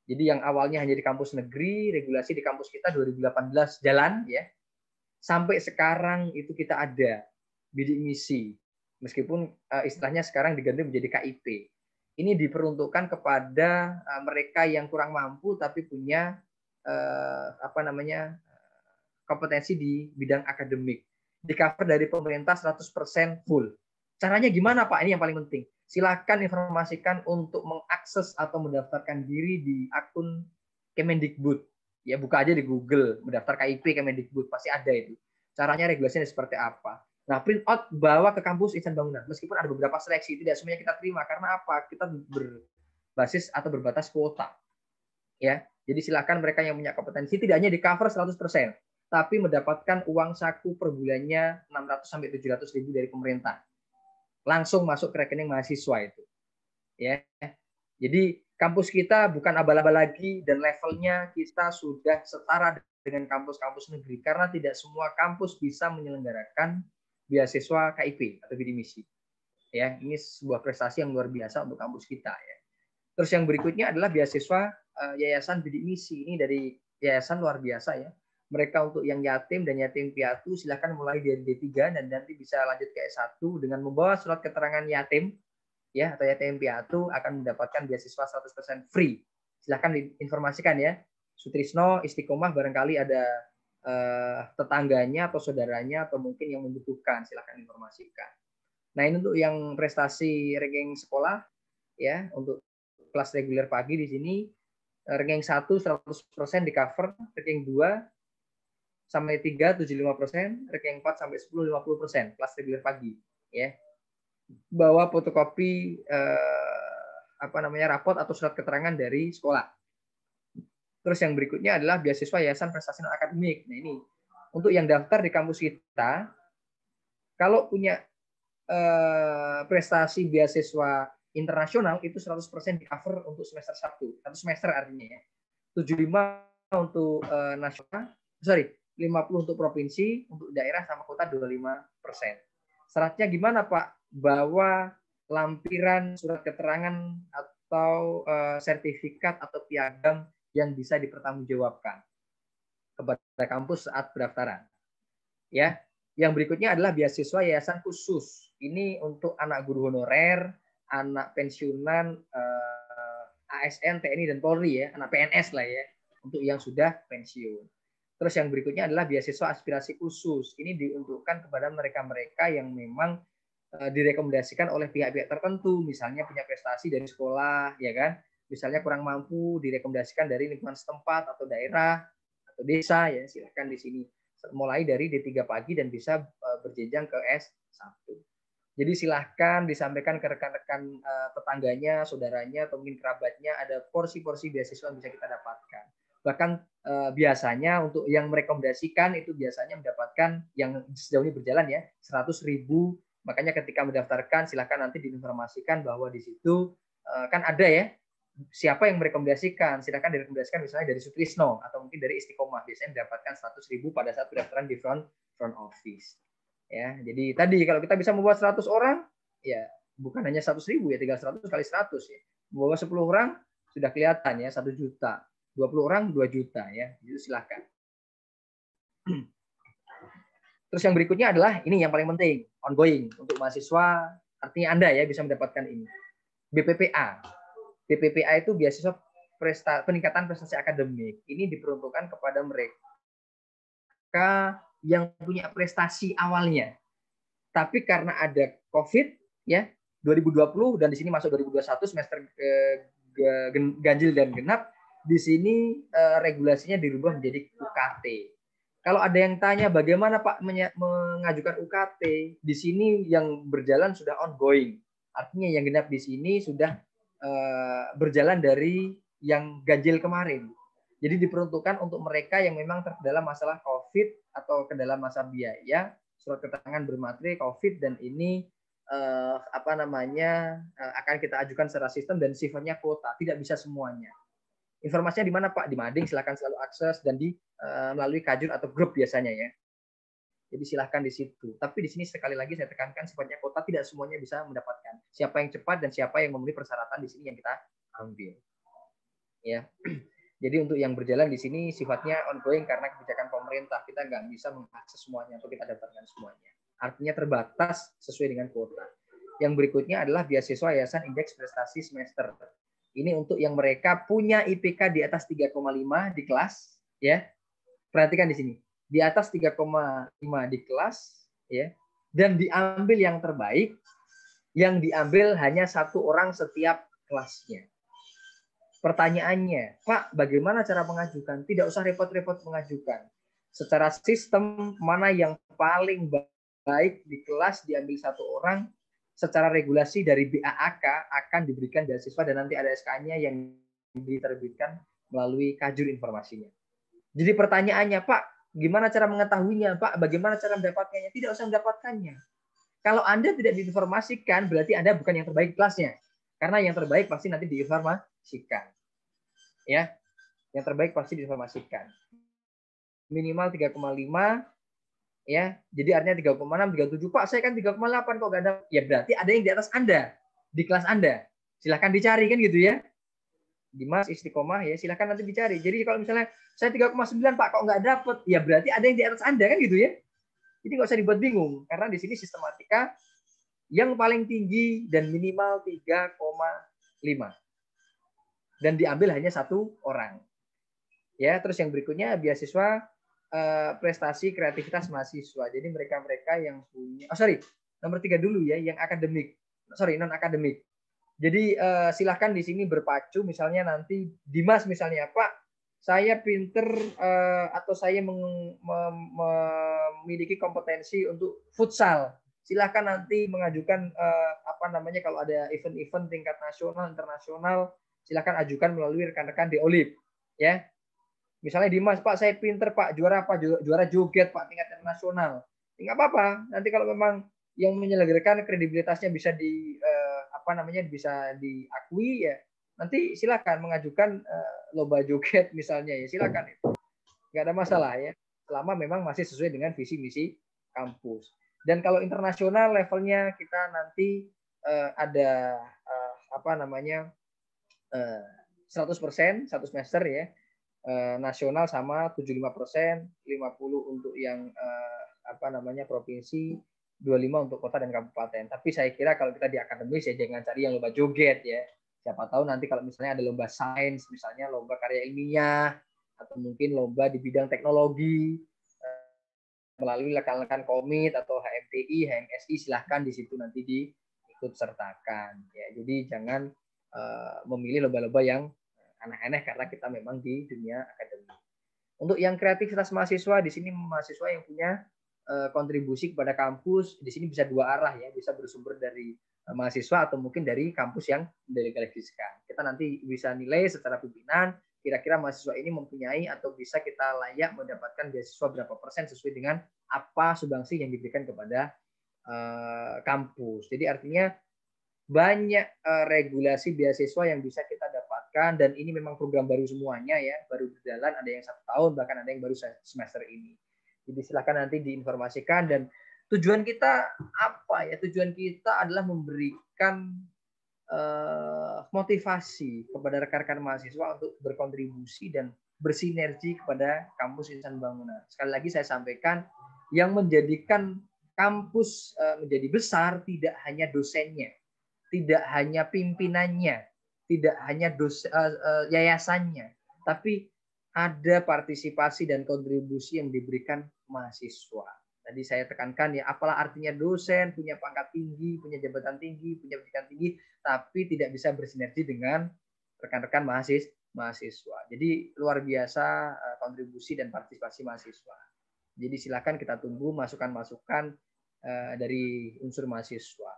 Jadi yang awalnya hanya di kampus negeri, regulasi di kampus kita 2018 jalan ya. Sampai sekarang itu kita ada bidik misi, meskipun istilahnya sekarang diganti menjadi KIP. ini diperuntukkan kepada mereka yang kurang mampu tapi punya kompetensi di bidang akademik. Di cover dari pemerintah 100% full. Caranya gimana Pak? Ini yang paling penting. Silakan informasikan untuk mengakses atau mendaftarkan diri di akun Kemendikbud. Ya buka aja di Google, mendaftar KIP Kemendikbud, pasti ada itu. Caranya regulasinya seperti apa. Nah, print out bawa ke kampus insan bangunan. Meskipun ada beberapa seleksi, tidak semuanya kita terima. Karena apa? Kita berbasis atau berbatas kuota. Ya, jadi silakan mereka yang punya kompetensi tidak hanya di cover 100%, tapi mendapatkan uang saku per bulannya 600 sampai 700 ribu dari pemerintah. Langsung masuk ke rekening mahasiswa itu. Ya. Jadi kampus kita bukan aba-aba lagi dan levelnya kita sudah setara dengan kampus-kampus negeri karena tidak semua kampus bisa menyelenggarakan beasiswa KIP atau bidik misi. Ya, ini sebuah prestasi yang luar biasa untuk kampus kita ya. Terus yang berikutnya adalah beasiswa Yayasan Bidik Misi. Ini dari yayasan luar biasa ya. Mereka untuk yang yatim dan yatim piatu silakan mulai dari D3 dan nanti bisa lanjut ke S1 dengan membawa surat keterangan yatim ya atau yatim piatu akan mendapatkan beasiswa 100% free. Silakan diinformasikan ya. Sutrisno, Istiqomah barangkali ada tetangganya atau saudaranya atau mungkin yang membutuhkan, silakan informasikan. Nah, ini untuk yang prestasi ranking sekolah ya, untuk kelas reguler pagi di sini ranking 1 100% di cover, ranking 2 sampai 3 75%, ranking 4 sampai 10 50% kelas reguler pagi ya. Bawa fotokopi raport atau surat keterangan dari sekolah. Terus yang berikutnya adalah beasiswa Yayasan Prestasi Non Akademik. Nah, ini untuk yang daftar di kampus kita kalau punya prestasi beasiswa internasional itu 100% di cover untuk semester 1. 1 semester artinya ya. 75 untuk nasional, 50 untuk provinsi, untuk daerah sama kota 25%. Syaratnya gimana Pak? Bawa lampiran surat keterangan atau sertifikat atau piagam yang bisa dipertanggungjawabkan kepada kampus saat pendaftaran. Ya. Yang berikutnya adalah beasiswa yayasan khusus. Ini untuk anak guru honorer, anak pensiunan ASN, TNI dan Polri ya, anak PNS lah ya, untuk yang sudah pensiun. Terus yang berikutnya adalah beasiswa aspirasi khusus. Ini diuntukkan kepada mereka-mereka yang memang direkomendasikan oleh pihak-pihak tertentu, misalnya punya prestasi dari sekolah, ya kan? Misalnya kurang mampu direkomendasikan dari lingkungan setempat atau daerah atau desa ya, silakan di sini. Mulai dari D3 pagi dan bisa berjenjang ke S1. Jadi silahkan disampaikan ke rekan-rekan tetangganya, saudaranya, atau mungkin kerabatnya, ada porsi-porsi beasiswa yang bisa kita dapatkan. Bahkan biasanya untuk yang merekomendasikan itu biasanya mendapatkan yang sejauh ini berjalan ya 100.000. Makanya ketika mendaftarkan silahkan nanti diinformasikan bahwa di situ kan ada ya siapa yang merekomendasikan, silakan direkomendasikan misalnya dari Sutrisno atau mungkin dari Istiqomah, biasanya mendapatkan 100.000 pada saat pendaftaran di front office. Ya, jadi tadi kalau kita bisa membuat 100 orang, ya bukan hanya 100.000 ya, tinggal 100 kali 100 ya. Membawa 10 orang sudah kelihatan ya 1 juta, 20 orang 2 juta ya. Jadi silakan. Terus yang berikutnya adalah ini yang paling penting, ongoing untuk mahasiswa, artinya Anda ya bisa mendapatkan ini. BPPA. BPPA itu beasiswa peningkatan prestasi akademik. Ini diperuntukkan kepada mereka yang punya prestasi awalnya. Tapi karena ada COVID ya 2020 dan di sini masuk 2021 semester ganjil dan genap, di sini regulasinya dirubah menjadi UKT. Kalau ada yang tanya bagaimana Pak mengajukan UKT, di sini yang berjalan sudah ongoing. Artinya yang genap di sini sudah berjalan dari yang ganjil kemarin. Jadi diperuntukkan untuk mereka yang memang terkendala masalah COVID atau kendala masa biaya, surat keterangan bermateri COVID dan ini akan kita ajukan secara sistem dan sifatnya kuota, tidak bisa semuanya. Informasinya di mana Pak? Di Mading, silakan selalu akses dan di melalui Kajur atau grup biasanya ya. Jadi silahkan di situ. Tapi di sini sekali lagi saya tekankan sifatnya kuota, tidak semuanya bisa mendapatkan. Siapa yang cepat dan siapa yang memenuhi persyaratan di sini yang kita ambil. Ya. Jadi untuk yang berjalan di sini sifatnya ongoing karena kebijakan pemerintah. Kita nggak bisa mengakses semuanya atau kita dapatkan semuanya. Artinya terbatas sesuai dengan kuota. Yang berikutnya adalah beasiswa Yayasan Indeks Prestasi Semester. Ini untuk yang mereka punya IPK di atas 3,5 di kelas, ya. Perhatikan di sini. Di atas 3,5 di kelas, ya. Dan diambil yang terbaik, yang diambil hanya 1 orang setiap kelasnya. Pertanyaannya, Pak, bagaimana cara mengajukan? Tidak usah repot-repot mengajukan. Secara sistem, mana yang paling baik di kelas diambil 1 orang, secara regulasi dari BAAK akan diberikan beasiswa dan nanti ada SK-nya yang diterbitkan melalui kajur informasinya. Jadi pertanyaannya, Pak, gimana cara mengetahuinya? Pak, bagaimana cara mendapatkannya? Tidak usah mendapatkannya. Kalau Anda tidak diinformasikan, berarti Anda bukan yang terbaik kelasnya. Karena yang terbaik pasti nanti diinformasikan. Ya, yang terbaik pasti diinformasikan. Minimal 3,5. Ya, jadi artinya 3,6, 3,7. Pak, saya kan 3,8 kok nggak ada. Ya berarti ada yang di atas Anda, di kelas Anda. Silahkan dicari kan gitu ya. Dimas Istiqomah ya, silahkan nanti dicari. Jadi kalau misalnya saya 3,9 Pak kok nggak dapet, ya berarti ada yang di atas Anda kan gitu ya. Jadi nggak usah dibuat bingung karena di sini sistematika yang paling tinggi dan minimal 3,5 dan diambil hanya 1 orang. Ya, terus yang berikutnya beasiswa prestasi kreativitas mahasiswa. Jadi mereka-mereka yang punya, nomor 3 dulu ya, yang akademik, non akademik. Jadi silahkan di sini berpacu, misalnya nanti Dimas misalnya, Pak, saya pinter atau saya memiliki kompetensi untuk futsal. Silahkan nanti mengajukan kalau ada event-event tingkat nasional, internasional, silahkan ajukan melalui rekan-rekan di OLIP, ya. Misalnya Dimas, Pak, saya pinter, Pak, juara apa? Juara joget, Pak, tingkat internasional. Enggak apa-apa. Nanti kalau memang yang menyelenggarakan kredibilitasnya bisa bisa diakui ya, nanti silakan mengajukan lomba joget misalnya ya, silakan itu. Enggak ada masalah ya. Selama memang masih sesuai dengan visi misi kampus. Dan kalau internasional levelnya kita nanti ada 100% 1 semester ya. Nasional sama 75%, 50 untuk yang provinsi, 25 untuk kota dan kabupaten. Tapi saya kira kalau kita di akademis ya jangan cari yang lomba joget ya. Siapa tahu nanti kalau misalnya ada lomba sains, misalnya lomba karya ilmiah atau mungkin lomba di bidang teknologi melalui rekan-rekan komit atau HMTI, HMSI, silahkan di situ nanti diikut sertakan ya. Jadi jangan memilih lomba-lomba yang aneh-aneh karena kita memang di dunia akademik. Untuk yang kreativitas mahasiswa, di sini mahasiswa yang punya kontribusi kepada kampus, di sini bisa 2 arah ya, bisa bersumber dari mahasiswa atau mungkin dari kampus yang mendelegasikan. Kita nanti bisa nilai secara pimpinan, kira-kira mahasiswa ini mempunyai atau bisa kita layak mendapatkan beasiswa berapa persen sesuai dengan apa sumbangsi yang diberikan kepada kampus. Jadi artinya banyak regulasi beasiswa yang bisa kita dapatkan dan ini memang program baru semuanya ya, baru berjalan, ada yang 1 tahun bahkan ada yang baru semester ini. Jadi silakan nanti diinformasikan dan tujuan kita apa ya? Tujuan kita adalah memberikan motivasi kepada rekan-rekan mahasiswa untuk berkontribusi dan bersinergi kepada kampus Insan Bangunan. Sekali lagi saya sampaikan, yang menjadikan kampus menjadi besar tidak hanya dosennya, tidak hanya pimpinannya, tidak hanya yayasannya, tapi ada partisipasi dan kontribusi yang diberikan mahasiswa. Tadi saya tekankan ya, apalah artinya dosen punya pangkat tinggi, punya jabatan tinggi, punya pendidikan tinggi, tapi tidak bisa bersinergi dengan rekan-rekan mahasiswa. Jadi luar biasa kontribusi dan partisipasi mahasiswa. Jadi silakan kita tunggu masukan-masukan dari unsur mahasiswa.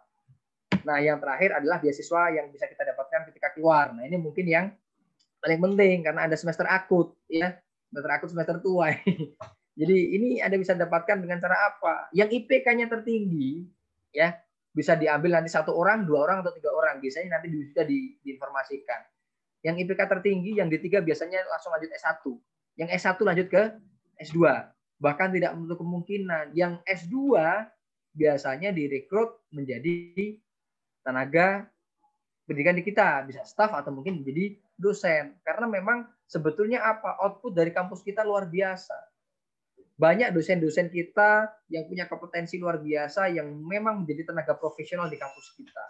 Nah, yang terakhir adalah beasiswa yang bisa kita dapatkan ketika keluar. Nah, ini mungkin yang paling penting karena ada semester akut, ya, semester akut, semester tua. Jadi ini Anda bisa dapatkan dengan cara apa? Yang IPK-nya tertinggi, ya, bisa diambil nanti 1 orang, 2 orang, atau 3 orang. Biasanya nanti bisa diinformasikan. Yang IPK tertinggi, yang D3 biasanya langsung lanjut S1. Yang S1 lanjut ke S2. Bahkan tidak menutup kemungkinan yang S2 biasanya direkrut menjadi tenaga pendidikan di kita, bisa staf atau mungkin menjadi dosen. Karena memang sebetulnya output dari kampus kita luar biasa. banyak dosen-dosen kita yang punya kompetensi luar biasa yang memang menjadi tenaga profesional di kampus kita.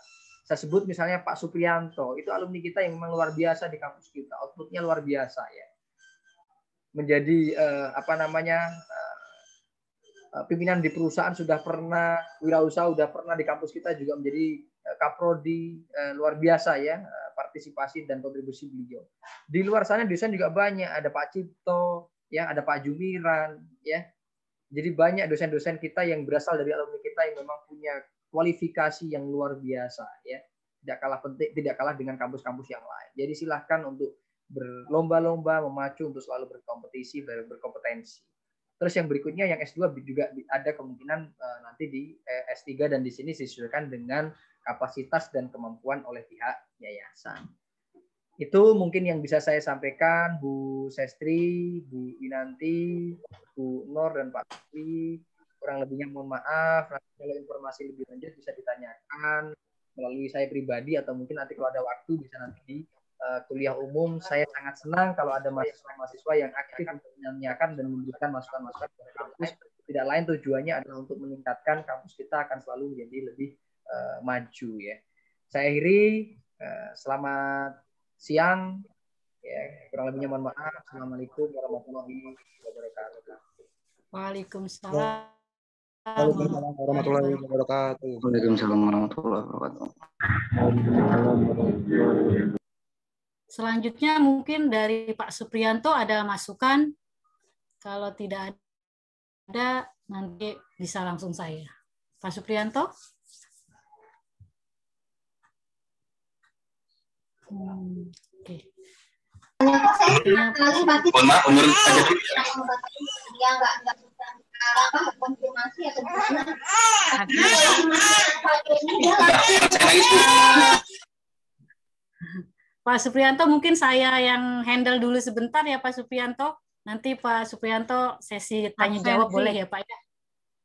Saya sebut misalnya Pak Supriyanto, itu alumni kita yang memang luar biasa di kampus kita, outputnya luar biasa ya. Menjadi pimpinan di perusahaan sudah pernah, wirausaha sudah pernah, di kampus kita juga menjadi kaprodi, luar biasa ya partisipasi dan kontribusi beliau. Di luar sana dosen juga banyak, ada Pak Cipto, ya ada Pak Jumiran, ya. Jadi banyak dosen-dosen kita yang berasal dari alumni kita yang memang punya kualifikasi yang luar biasa, ya. Tidak kalah penting, tidak kalah dengan kampus-kampus yang lain. Jadi silahkan untuk berlomba-lomba, memacu untuk selalu berkompetisi, berkompetensi. Terus yang berikutnya yang S2 juga ada kemungkinan nanti di S3 dan di sini disesuaikan dengan kapasitas dan kemampuan oleh pihak yayasan. Itu mungkin yang bisa saya sampaikan, Bu Sestri, Bu Winanti, Bu Nur dan Pak Sri. Kurang lebihnya mohon maaf. Kalau informasi lebih lanjut bisa ditanyakan melalui saya pribadi atau mungkin nanti kalau ada waktu bisa nanti di kuliah umum. Saya sangat senang kalau ada mahasiswa-mahasiswa yang aktif untuk menanyakan dan memberikan masukan-masukan kepada kampus. Tidak lain tujuannya adalah untuk meningkatkan kampus kita akan selalu menjadi lebih maju ya. Saya akhiri, selamat siang. Ya, kurang lebihnya mohon maaf. Assalamualaikum warahmatullahi wabarakatuh. Waalaikumsalam. Waalaikumsalam warahmatullahi wabarakatuh. Waalaikumsalam warahmatullahi wabarakatuh. Selanjutnya mungkin dari Pak Supriyanto ada masukan. Kalau tidak ada, nanti bisa langsung saya. Pak Supriyanto? Oke. Mohon maaf, umur ada konfirmasi atau gimana? Pak Supriyanto, mungkin saya yang handle dulu sebentar ya Pak Supriyanto. Nanti Pak Supriyanto sesi tanya jawab boleh ya Pak ya?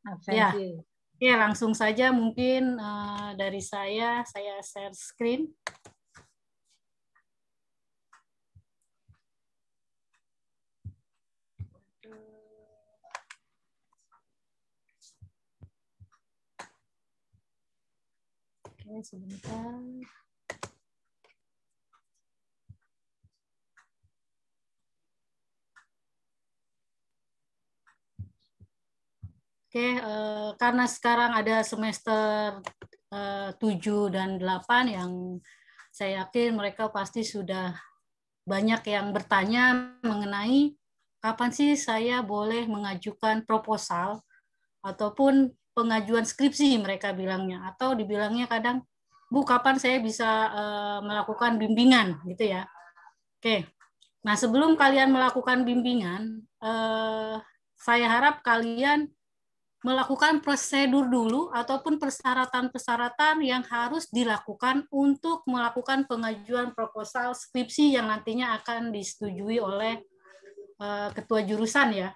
Absensi. Ya, langsung saja mungkin dari saya share screen. Oke, sebentar. Oke, karena sekarang ada semester 7 dan 8 yang saya yakin mereka pasti sudah banyak yang bertanya mengenai kapan sih saya boleh mengajukan proposal ataupun pengajuan skripsi mereka bilangnya, atau dibilangnya kadang, Bu, kapan saya bisa melakukan bimbingan gitu ya. Oke, nah sebelum kalian melakukan bimbingan, saya harap kalian melakukan prosedur dulu ataupun persyaratan-persyaratan yang harus dilakukan untuk melakukan pengajuan proposal skripsi yang nantinya akan disetujui oleh ketua jurusan ya.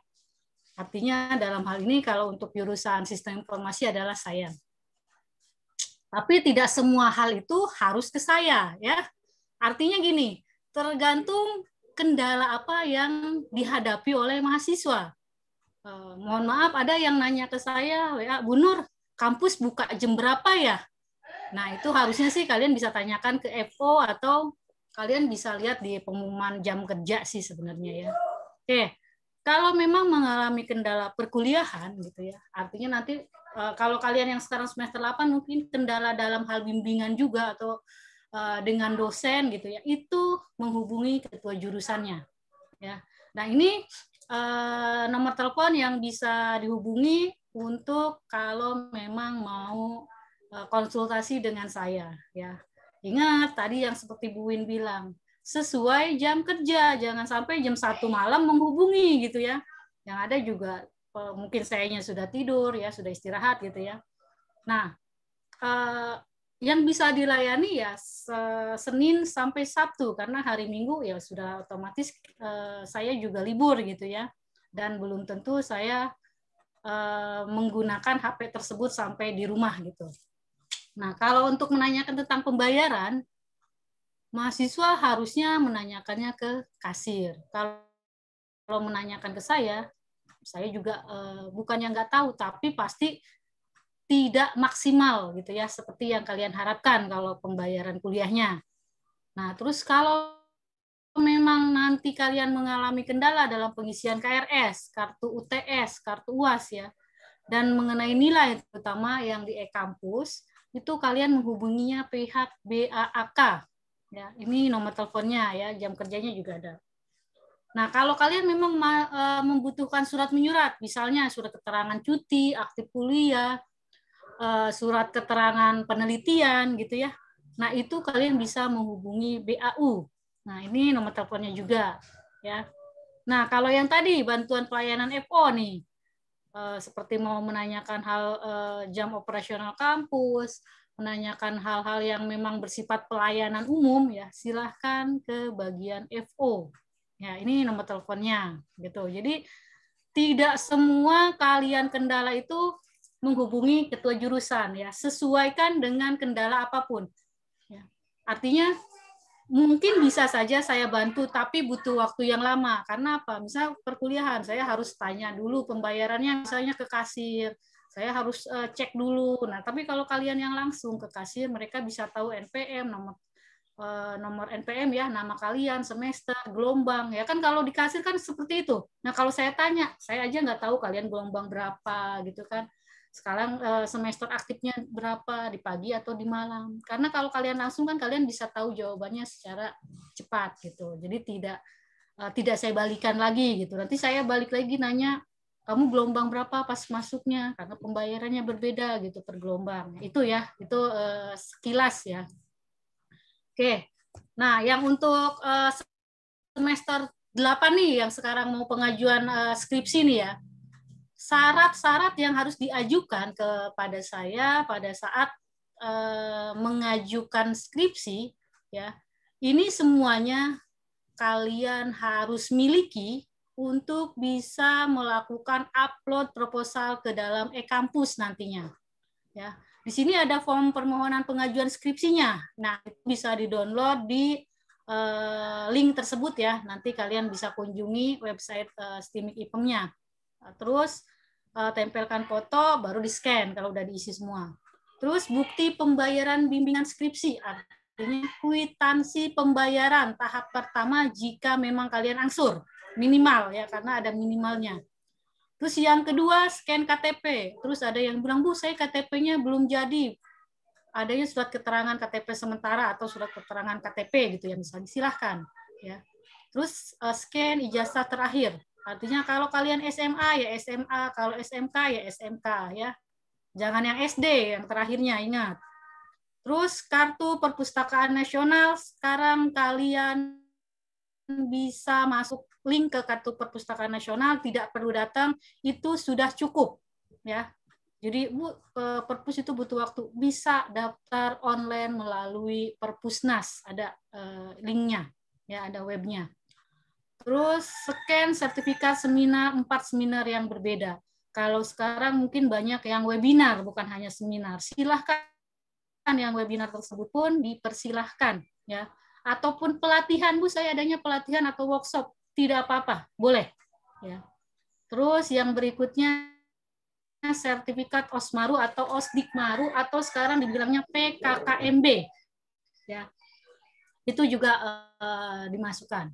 Artinya dalam hal ini kalau untuk jurusan sistem informasi adalah saya. Tapi tidak semua hal itu harus ke saya ya. Artinya gini, tergantung kendala apa yang dihadapi oleh mahasiswa. Mohon maaf, ada yang nanya ke saya, Bu Nur, kampus buka jam berapa ya? Nah, itu harusnya sih kalian bisa tanyakan ke FO atau kalian bisa lihat di pengumuman jam kerja sih sebenarnya ya. Oke, kalau memang mengalami kendala perkuliahan gitu ya, artinya nanti kalau kalian yang sekarang semester 8 mungkin kendala dalam hal bimbingan juga atau dengan dosen gitu ya, itu menghubungi ketua jurusannya. Ya. Nah, ini nomor telepon yang bisa dihubungi untuk kalau memang mau konsultasi dengan saya ya. Ingat tadi yang seperti Bu Win bilang, sesuai jam kerja, jangan sampai jam 1 malam menghubungi gitu ya. Yang ada juga mungkin sayanya sudah tidur ya, sudah istirahat gitu ya. Nah, yang bisa dilayani ya Senin sampai Sabtu, karena hari Minggu ya sudah otomatis saya juga libur gitu ya, dan belum tentu saya menggunakan HP tersebut sampai di rumah gitu. Nah, kalau untuk menanyakan tentang pembayaran, mahasiswa harusnya menanyakannya ke kasir. Kalau menanyakan ke saya, Saya juga bukannya nggak tahu, tapi pasti tidak maksimal gitu ya, seperti yang kalian harapkan kalau pembayaran kuliahnya. Nah, terus kalau memang nanti kalian mengalami kendala dalam pengisian KRS, kartu UTS, kartu UAS ya, dan mengenai nilai terutama yang di e-kampus, itu kalian menghubunginya pihak BAAK. Ya, ini nomor teleponnya ya, jam kerjanya juga ada. Nah, kalau kalian memang membutuhkan surat menyurat, misalnya surat keterangan cuti, aktif kuliah, surat keterangan penelitian gitu ya. Nah, itu kalian bisa menghubungi BAU. Nah, ini nomor teleponnya juga ya. Nah, kalau yang tadi bantuan pelayanan FO nih, seperti mau menanyakan hal jam operasional kampus, menanyakan hal-hal yang memang bersifat pelayanan umum ya, silahkan ke bagian FO. Ya, ini nomor teleponnya gitu. Jadi tidak semua kalian kendala itu menghubungi ketua jurusan ya, sesuaikan dengan kendala apapun. Ya. Artinya mungkin bisa saja saya bantu, tapi butuh waktu yang lama. Karena apa? Misal perkuliahan, saya harus tanya dulu pembayarannya misalnya ke kasir. Saya harus cek dulu. Nah, tapi kalau kalian yang langsung ke kasir, mereka bisa tahu NPM, nomor NPM ya, nama kalian, semester, gelombang. Ya kan kalau di kasir kan seperti itu. Nah, kalau saya tanya, saya aja nggak tahu kalian gelombang berapa gitu kan. Sekarang semester aktifnya berapa, di pagi atau di malam. Karena kalau kalian langsung kan kalian bisa tahu jawabannya secara cepat gitu. Jadi tidak saya balikan lagi gitu. Nanti saya balik lagi nanya, kamu gelombang berapa pas masuknya? Karena pembayarannya berbeda gitu per gelombang. Itu ya, itu sekilas ya. Oke. Nah, yang untuk semester 8 nih yang sekarang mau pengajuan skripsi nih ya. Syarat-syarat yang harus diajukan kepada saya pada saat mengajukan skripsi ya, ini semuanya kalian harus miliki untuk bisa melakukan upload proposal ke dalam e-kampus nantinya ya. Di sini ada form permohonan pengajuan skripsinya. Nah, itu bisa di-download di link tersebut ya. Nanti kalian bisa kunjungi website STIMIK IPM-nya. Terus tempelkan foto, baru di-scan kalau udah diisi semua. Terus bukti pembayaran bimbingan skripsi, artinya kwitansi pembayaran tahap pertama jika memang kalian angsur, minimal ya, karena ada minimalnya. Terus yang kedua, scan KTP. Terus ada yang bilang, Bu, saya KTP-nya belum jadi. Adanya surat keterangan KTP sementara atau surat keterangan KTP gitu ya, misalnya, silahkan. Ya. Terus scan ijazah terakhir. Artinya kalau kalian SMA ya SMA, kalau SMK ya SMK ya. Jangan yang SD yang terakhirnya, ingat. Terus kartu perpustakaan nasional, sekarang kalian bisa masuk link ke kartu perpustakaan nasional, tidak perlu datang, itu sudah cukup ya. Jadi Bu, perpus itu butuh waktu, bisa daftar online melalui Perpusnas, ada linknya ya, ada webnya. Terus scan sertifikat seminar, 4 seminar yang berbeda. Kalau sekarang mungkin banyak yang webinar, bukan hanya seminar. Silahkan yang webinar tersebut pun dipersilahkan. Ya. Ataupun pelatihan, Bu, saya adanya pelatihan atau workshop. Tidak apa-apa, boleh. Ya. Terus yang berikutnya, sertifikat OSMARU atau OSDIKMARU, atau sekarang dibilangnya PKKMB. Ya. Itu juga dimasukkan.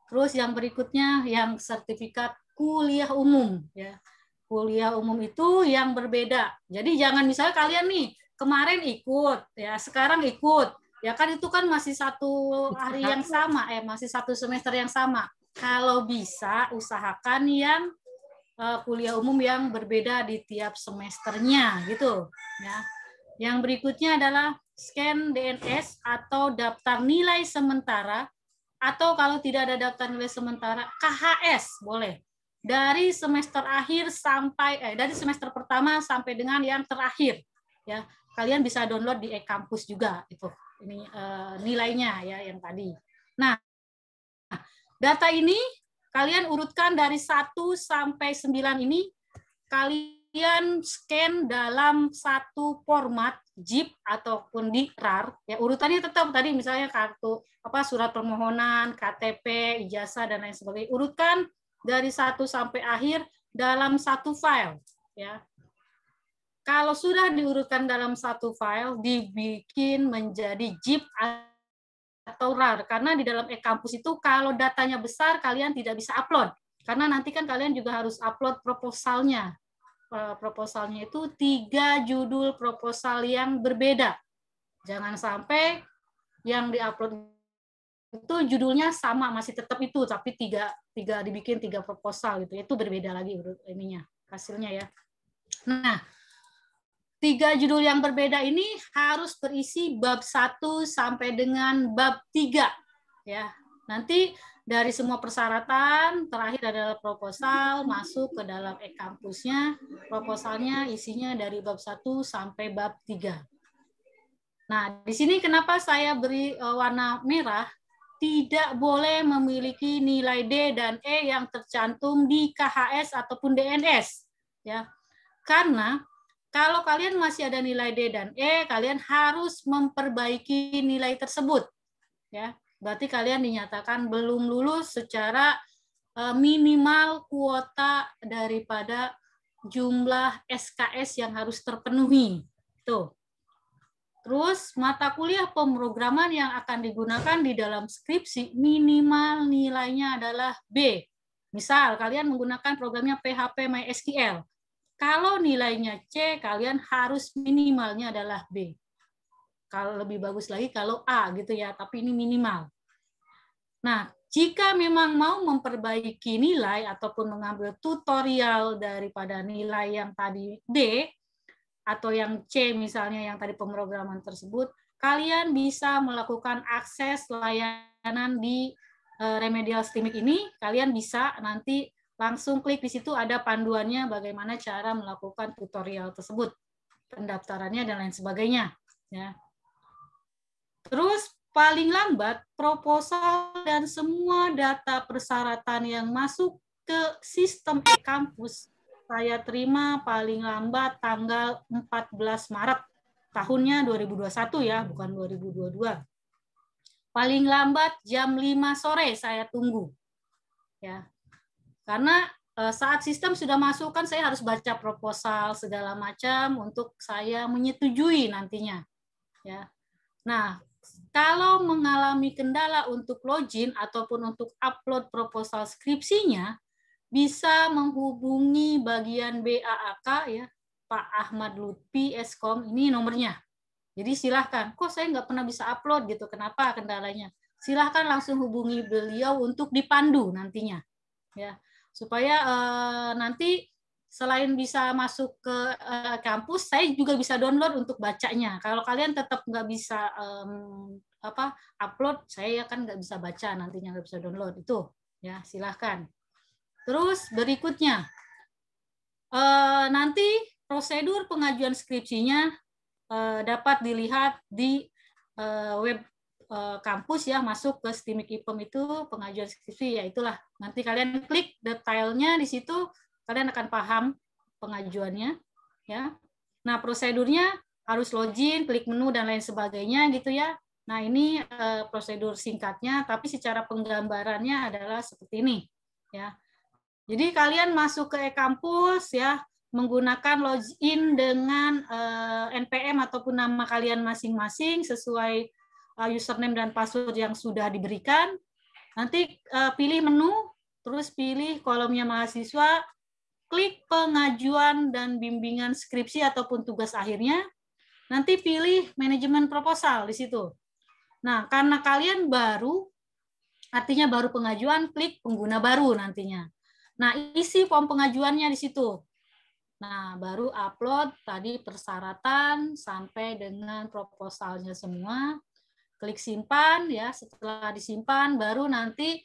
Terus yang berikutnya yang sertifikat kuliah umum ya. Kuliah umum itu yang berbeda. Jadi jangan misalnya kalian nih kemarin ikut ya, sekarang ikut. Ya kan itu kan masih satu hari yang sama, masih satu semester yang sama. Kalau bisa usahakan yang kuliah umum yang berbeda di tiap semesternya gitu ya. Yang berikutnya adalah scan DNS atau daftar nilai sementara, atau kalau tidak ada daftar nilai sementara, KHS boleh. Dari semester akhir sampai dari semester pertama sampai dengan yang terakhir ya. Kalian bisa download di e-kampus juga itu. Ini nilainya ya yang tadi. Nah, data ini kalian urutkan dari 1 sampai 9 ini, kalian scan dalam satu format ZIP ataupun di RAR. Ya, urutannya tetap tadi misalnya kartu surat permohonan, KTP, ijazah dan lain sebagainya. Urutkan dari 1 sampai akhir dalam satu file, ya. Kalau sudah diurutkan dalam satu file, dibikin menjadi zip atau RAR, karena di dalam e-kampus itu kalau datanya besar kalian tidak bisa upload, karena nanti kan kalian juga harus upload proposalnya. Proposalnya itu 3 judul proposal yang berbeda. Jangan sampai yang diupload itu judulnya sama, masih tetap itu, tapi dibikin 3 proposal gitu. Itu berbeda lagi ininya, hasilnya ya. Nah, 3 judul yang berbeda ini harus berisi bab 1 sampai dengan bab 3 ya. Nanti dari semua persyaratan, terakhir adalah proposal, masuk ke dalam e-kampusnya, proposalnya isinya dari bab 1 sampai bab 3. Nah, di sini kenapa saya beri warna merah, tidak boleh memiliki nilai D dan E yang tercantum di KHS ataupun DNS. Ya. Karena kalau kalian masih ada nilai D dan E, kalian harus memperbaiki nilai tersebut. Ya. Berarti kalian dinyatakan belum lulus secara minimal kuota daripada jumlah SKS yang harus terpenuhi. Tuh. Terus mata kuliah pemrograman yang akan digunakan di dalam skripsi minimal nilainya adalah B. Misal kalian menggunakan programnya PHP MySQL. Kalau nilainya C, kalian harus minimalnya adalah B. Kalau lebih bagus lagi kalau A gitu ya, tapi ini minimal. Nah, jika memang mau memperbaiki nilai ataupun mengambil tutorial daripada nilai yang tadi D atau yang C misalnya yang tadi pemrograman tersebut, kalian bisa melakukan akses layanan di Remedial Stimik ini. Kalian bisa nanti langsung klik di situ, ada panduannya bagaimana cara melakukan tutorial tersebut, pendaftarannya dan lain sebagainya. Ya. Terus paling lambat proposal dan semua data persyaratan yang masuk ke sistem e-kampus saya terima paling lambat tanggal 14 Maret tahunnya 2021 ya, bukan 2022. Paling lambat jam 5 sore saya tunggu. Ya. Karena saat sistem sudah masuk kan saya harus baca proposal segala macam untuk saya menyetujui nantinya. Ya. Nah, kalau mengalami kendala untuk login ataupun untuk upload proposal skripsinya, bisa menghubungi bagian BAAK ya, Pak Ahmad Lutfi Eskom, ini nomornya. Jadi silahkan, kok saya nggak pernah bisa upload gitu, kenapa kendalanya? Silahkan langsung hubungi beliau untuk dipandu nantinya, ya, supaya nanti selain bisa masuk ke kampus, saya juga bisa download untuk bacanya. Kalau kalian tetap nggak bisa upload, saya kan nggak bisa baca nantinya, nggak bisa download itu, ya silahkan. Terus berikutnya, nanti prosedur pengajuan skripsinya dapat dilihat di web kampus ya, masuk ke Stimik IPEM itu pengajuan skripsi, ya itulah. Nanti kalian klik detailnya di situ, kalian akan paham pengajuannya, ya. Nah, prosedurnya harus login, klik menu dan lain sebagainya gitu ya. Nah, ini prosedur singkatnya, tapi secara penggambarannya adalah seperti ini, ya. Jadi kalian masuk ke e-kampus ya, menggunakan login dengan NPM ataupun nama kalian masing-masing sesuai username dan password yang sudah diberikan. Nanti pilih menu, terus pilih kolomnya mahasiswa, klik pengajuan dan bimbingan skripsi ataupun tugas akhirnya. Nanti pilih manajemen proposal di situ. Nah, karena kalian baru, artinya baru pengajuan, klik pengguna baru nantinya. Nah, isi form pengajuannya di situ. Nah, baru upload tadi persyaratan sampai dengan proposalnya semua. Klik simpan ya. Setelah disimpan baru nanti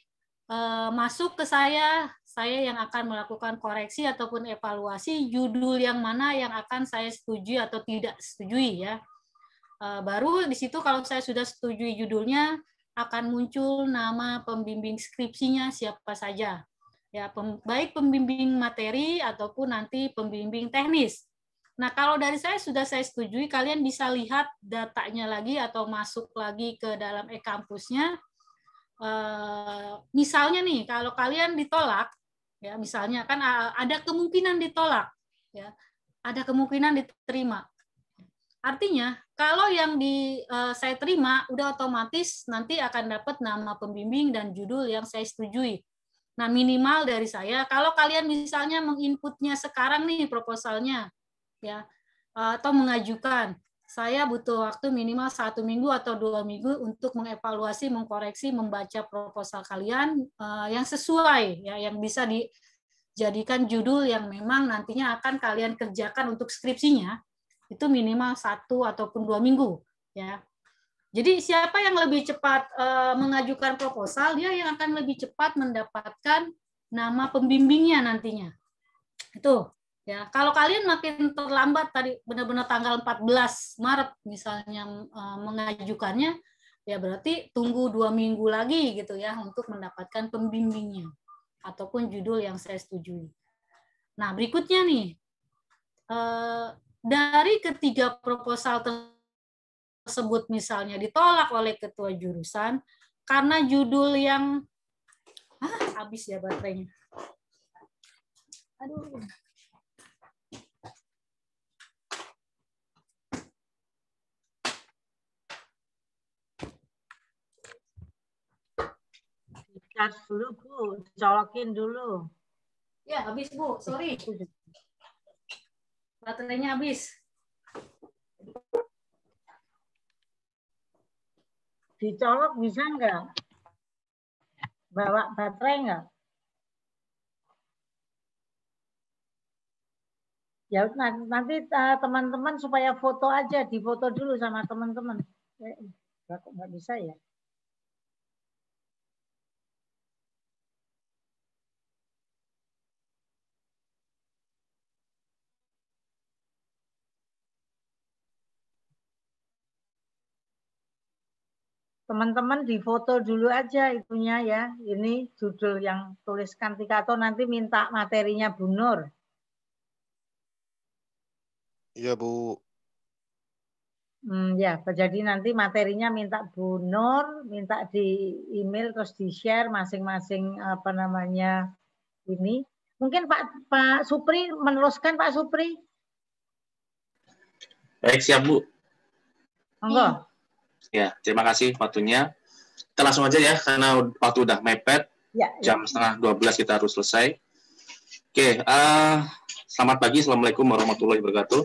masuk ke saya yang akan melakukan koreksi ataupun evaluasi judul yang mana yang akan saya setujui atau tidak setujui ya. Baru di situ kalau saya sudah setujui judulnya akan muncul nama pembimbing skripsinya siapa saja. Ya, baik pembimbing materi ataupun nanti pembimbing teknis. Nah, kalau dari saya sudah saya setujui, kalian bisa lihat datanya lagi atau masuk lagi ke dalam e-kampusnya. Misalnya nih, kalau kalian ditolak, Ya, misalnya kan ada kemungkinan ditolak, ya, ada kemungkinan diterima. Artinya kalau yang saya terima udah otomatis nanti akan dapat nama pembimbing dan judul yang saya setujui. Nah, minimal dari saya, kalau kalian misalnya menginputnya sekarang nih proposalnya, ya, atau mengajukan, saya butuh waktu minimal 1 minggu atau 2 minggu untuk mengevaluasi, mengkoreksi, membaca proposal kalian yang sesuai, ya, yang bisa dijadikan judul yang memang nantinya akan kalian kerjakan untuk skripsinya, itu minimal 1 ataupun 2 minggu, ya. Jadi siapa yang lebih cepat mengajukan proposal, dia yang akan lebih cepat mendapatkan nama pembimbingnya nantinya. Itu, ya. Kalau kalian makin terlambat tadi benar-benar tanggal 14 Maret misalnya mengajukannya, ya berarti tunggu 2 minggu lagi gitu ya untuk mendapatkan pembimbingnya ataupun judul yang saya setujui. Nah, berikutnya nih, dari ketiga proposal tersebut misalnya ditolak oleh ketua jurusan karena judul yang habis ya baterainya. Aduh. Dicas dulu Bu, dicolokin dulu. Ya, habis Bu, sorry. Baterainya habis. Dicolok bisa nggak? Bawa baterai nggak? Ya nanti teman-teman supaya foto aja, difoto dulu sama teman-teman. Nggak bisa ya? Teman-teman difoto dulu aja itunya ya. Ini judul yang tuliskan Tika atau nanti minta materinya Bu Nur. Iya, Bu. Ya, jadi nanti materinya minta Bu Nur, minta di email terus di-share masing-masing apa namanya ini. Mungkin Pak Supri meneruskan Pak Supri. Baik, siap Bu. Monggo. Ya, terima kasih waktunya. Kita langsung aja ya, karena waktu udah mepet. Ya, jam setengah 12 kita harus selesai. Oke, selamat pagi. Assalamualaikum warahmatullahi wabarakatuh.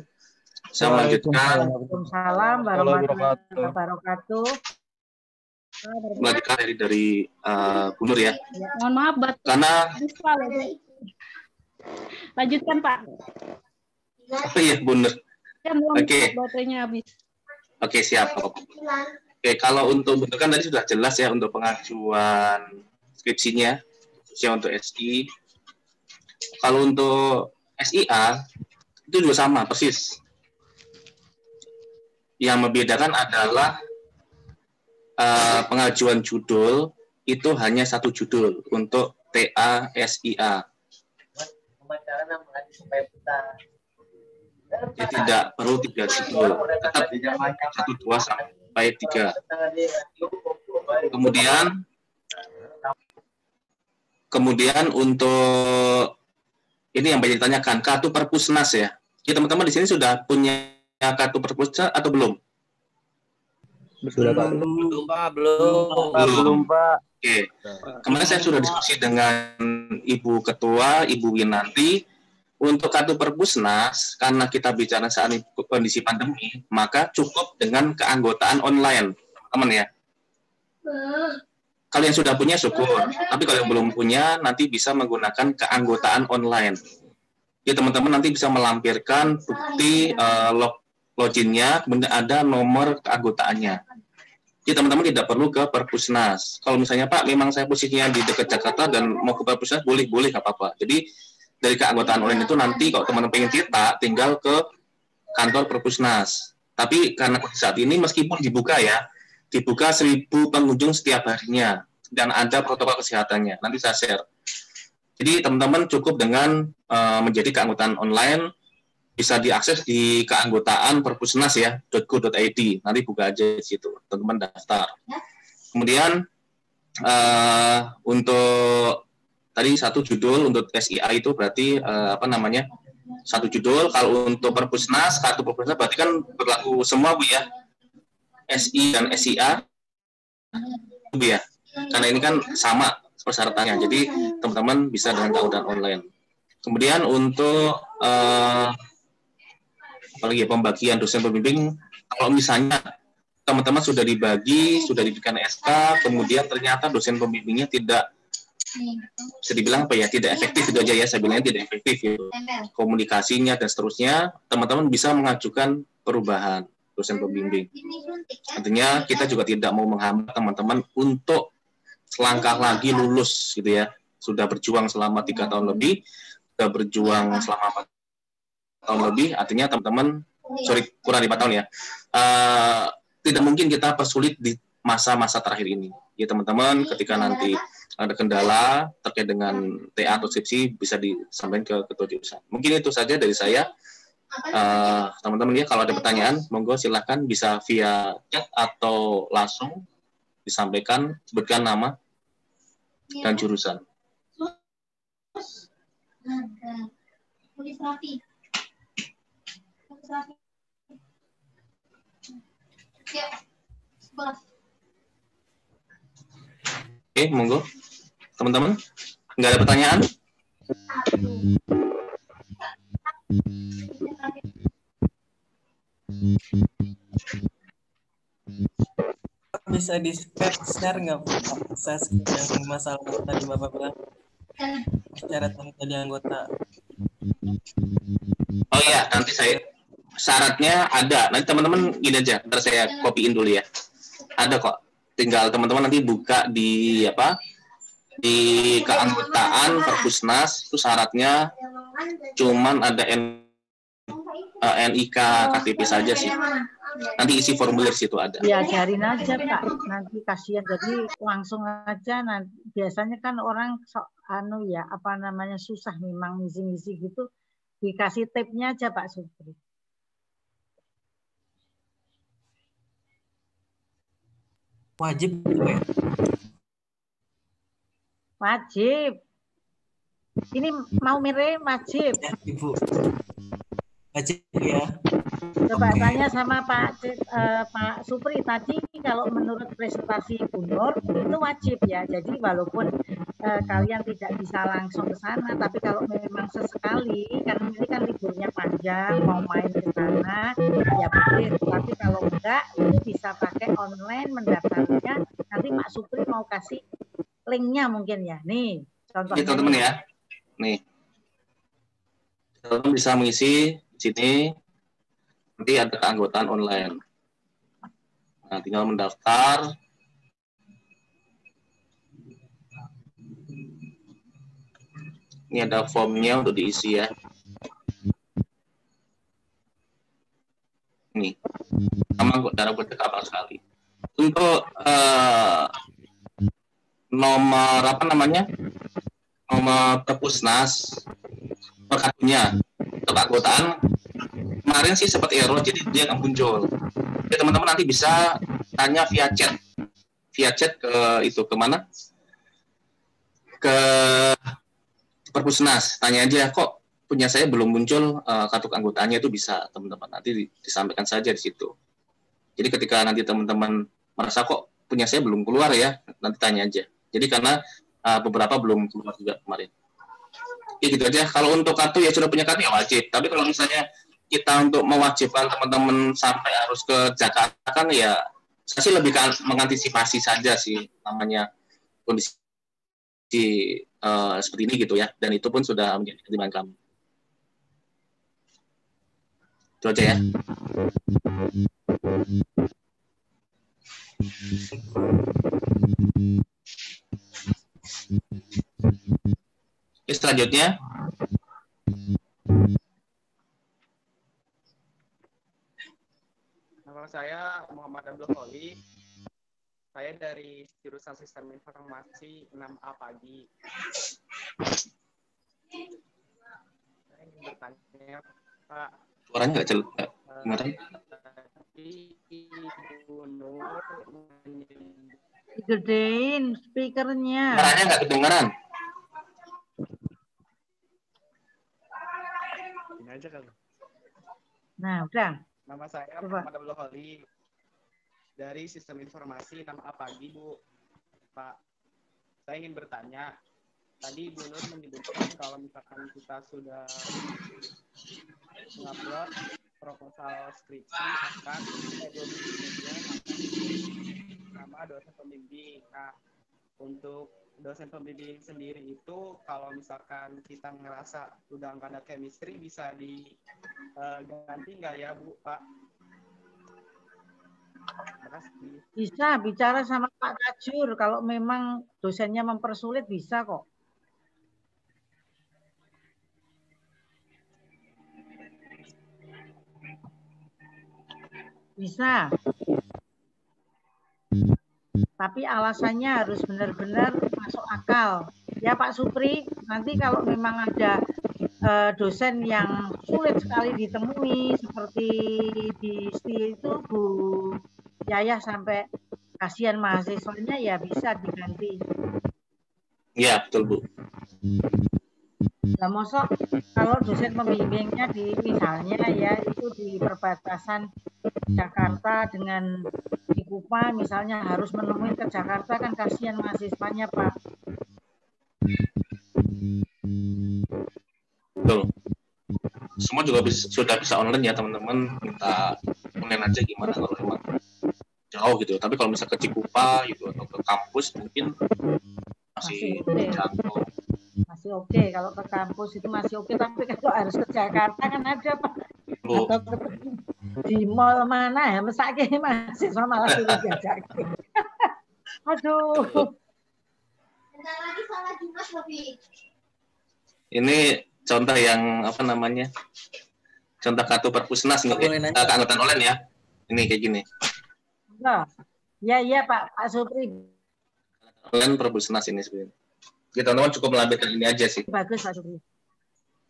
Saya melanjutkan. Waalaikumsalam warahmatullahi wabarakatuh. Melanjutkan dari Bu Nur ya. Mohon maaf, karena lanjutkan Pak. Oh iya, Bu Nur. Oke. Baterainya habis. Oke, siap. Oke, kalau untuk bentukan tadi sudah jelas ya untuk pengajuan skripsinya, khususnya untuk SI. Kalau untuk SIA itu juga sama persis. Yang membedakan adalah pengajuan judul itu hanya 1 judul untuk TA SIA. Jadi tidak perlu 3 judul, tetap 1, 2 sampai 3. Kemudian untuk ini yang banyak ditanyakan, kartu perpusnas ya. Jadi teman-teman di sini sudah punya kartu perpusnas atau belum? Sudah, Pak. Belum, Pak. Oke. Kemarin saya sudah diskusi dengan Ibu Ketua, Ibu Winanti. Untuk kartu perpusnas, karena kita bicara saat ini kondisi pandemi, maka cukup dengan keanggotaan online, teman-teman ya. Kalau yang sudah punya syukur, tapi kalau yang belum punya nanti bisa menggunakan keanggotaan online. Jadi teman-teman nanti bisa melampirkan bukti loginnya, kemudian ada nomor keanggotaannya. Jadi teman-teman tidak perlu ke perpusnas. Kalau misalnya Pak, memang saya posisinya di dekat Jakarta dan mau ke perpusnas, boleh nggak apa-apa. Jadi dari keanggotaan online itu nanti kalau teman-teman pengen cetak, tinggal ke kantor perpusnas. Tapi karena saat ini meskipun dibuka ya, dibuka 1.000 pengunjung setiap harinya dan ada protokol kesehatannya. Nanti saya share. Jadi teman-teman cukup dengan menjadi keanggotaan online, bisa diakses di keanggotaan perpusnas ya, .go.id. Nanti buka aja di situ, teman-teman daftar. Kemudian untuk tadi satu judul untuk SIA itu berarti satu judul. Kalau untuk Perpusnas, kartu Perpusnas berarti kan berlaku semua Bu ya, SI dan SIA Bu ya, karena ini kan sama persyaratannya, jadi teman-teman bisa dengan kemudahan online. Kemudian untuk apalagi ya, pembagian dosen pembimbing, kalau misalnya teman-teman sudah diberikan SK, kemudian ternyata dosen pembimbingnya tidak, bisa dibilang tidak efektif, itu aja ya, saya bilangnya tidak efektif gitu, komunikasinya dan seterusnya, teman-teman bisa mengajukan perubahan dosen pembimbing. Artinya kita juga tidak mau menghambat teman-teman untuk selangkah lagi lulus gitu ya, sudah berjuang selama 3 tahun lebih, sudah berjuang selama 4 tahun lebih, artinya teman-teman, kurang 5 tahun ya, tidak mungkin kita persulit di masa-masa terakhir ini. Ya teman-teman, ketika nanti ada kendala terkait dengan TA atau skripsi, bisa disampaikan ke ketua jurusan. Mungkin itu saja dari saya. Teman-teman ya, kalau ada pertanyaan, monggo silahkan bisa via chat atau langsung disampaikan, sebutkan nama dan jurusan. Oke, monggo. Teman-teman, nggak ada pertanyaan? Bisa di-share nggak proses yang masalah tadi Bapak bilang? Syarat tadi anggota. Oh iya, nanti saya syaratnya ada. Nanti teman-teman gini aja, ntar saya copyin dulu ya. Ada kok. Tinggal teman-teman nanti buka di di keanggotaan Perpusnas, itu syaratnya cuman ada NIK KTP saja sih. Nanti isi formulir situ ada. Diajarin aja Pak, nanti kasihan, jadi langsung aja. Nanti biasanya kan orang susah memang ngisi-ngisi gitu, dikasih tipnya aja Pak Supri. Wajib ya? Wajib. Ini mau mirip wajib. Ya, Ibu. Wajib ya. Coba tanya sama Pak Supri tadi, kalau menurut presentasi Bu Nur itu wajib ya. Jadi walaupun kalian tidak bisa langsung ke sana, tapi kalau memang sesekali, karena ini kan liburnya panjang, mau main ke sana, ya boleh. Tapi kalau enggak, itu bisa pakai online mendaftarnya. Nanti Pak Supri mau kasih linknya mungkin ya. Nih, contohnya. Ini teman-teman ya. Nih. Teman-teman bisa mengisi di sini. Nanti ada keanggotaan online. Nah, tinggal mendaftar. Ini ada formnya untuk diisi ya. Ini. Sama darah berdekat sekali. Untuk nomor nomor Perpusnas perkartunya untuk keanggotaan kemarin sih seperti error, jadi dia nggak muncul. Jadi teman-teman nanti bisa tanya via chat ke mana, ke Perpusnas, tanya aja, kok punya saya belum muncul kartu keanggotaannya, itu bisa teman-teman nanti disampaikan saja di situ. Jadi ketika nanti teman-teman merasa kok punya saya belum keluar ya, nanti tanya aja. Jadi karena beberapa belum keluar juga kemarin. Ya gitu aja. Kalau untuk kartu ya sudah punya kartu ya wajib. Tapi kalau misalnya kita untuk mewajibkan teman-teman sampai harus ke Jakarta kan ya, saya sih lebih mengantisipasi saja sih, namanya kondisi seperti ini gitu ya. Dan itu pun sudah menjadi pertimbangan kami. Itu aja ya. Oke, selanjutnya nama saya Muhammad Abdul Kholi. Saya dari jurusan Sistem Informasi 6A Pagi. Saya ingin bertanya, Pak. Suaranya nggak jelas, dengeran? Gedein speakernya. Suaranya nggak kedengeran. aja kali. Nah, udah. Nama saya Coba. Muhammad Abdul Khali dari Sistem Informasi 6A pagi, Bu. Pak, saya ingin bertanya. Tadi Bu Nur menyebutkan kalau misalkan kita sudah mengupload proposal skripsi akan nama dosen pembimbing. Nah, untuk dosen pembimbing sendiri itu kalau misalkan kita ngerasa udah nggak ada chemistry bisa diganti nggak ya Bu, Pak? Makasih. Bisa bicara sama Pak Tajur. Kalau memang dosennya mempersulit bisa kok. Bisa. Tapi alasannya harus benar-benar masuk akal. Ya Pak Supri, nanti kalau memang ada dosen yang sulit sekali ditemui seperti di STI itu Bu Yayah sampai kasihan mahasiswanya ya bisa diganti. Iya, betul Bu. Nah, mosok kalau dosen pembimbingnya di misalnya ya itu di perbatasan Jakarta dengan di Kupa misalnya harus menemui ke Jakarta kan kasihan mahasiswanya Pak. Betul. Semua juga sudah bisa online ya teman-teman. Minta online aja gimana kalau memang jauh gitu. Tapi kalau misalnya ke Cikupa gitu atau ke kampus mungkin masih jangkau. Masih oke. Kalau ke kampus itu masih oke. Tapi kalau harus ke Jakarta kan ada Pak. Bu. Atau di mall mana ya mesake mahasiswa malah suruh jajakin. Aduh. Ini contoh yang apa namanya? Contoh kartu perpusnas keanggotaan online ya. Ini kayak gini. Ya Pak Supri. Online perpusnas ini sebenarnya. Jadi teman-teman cukup melampirkan ini aja sih. Bagus Pak Supri.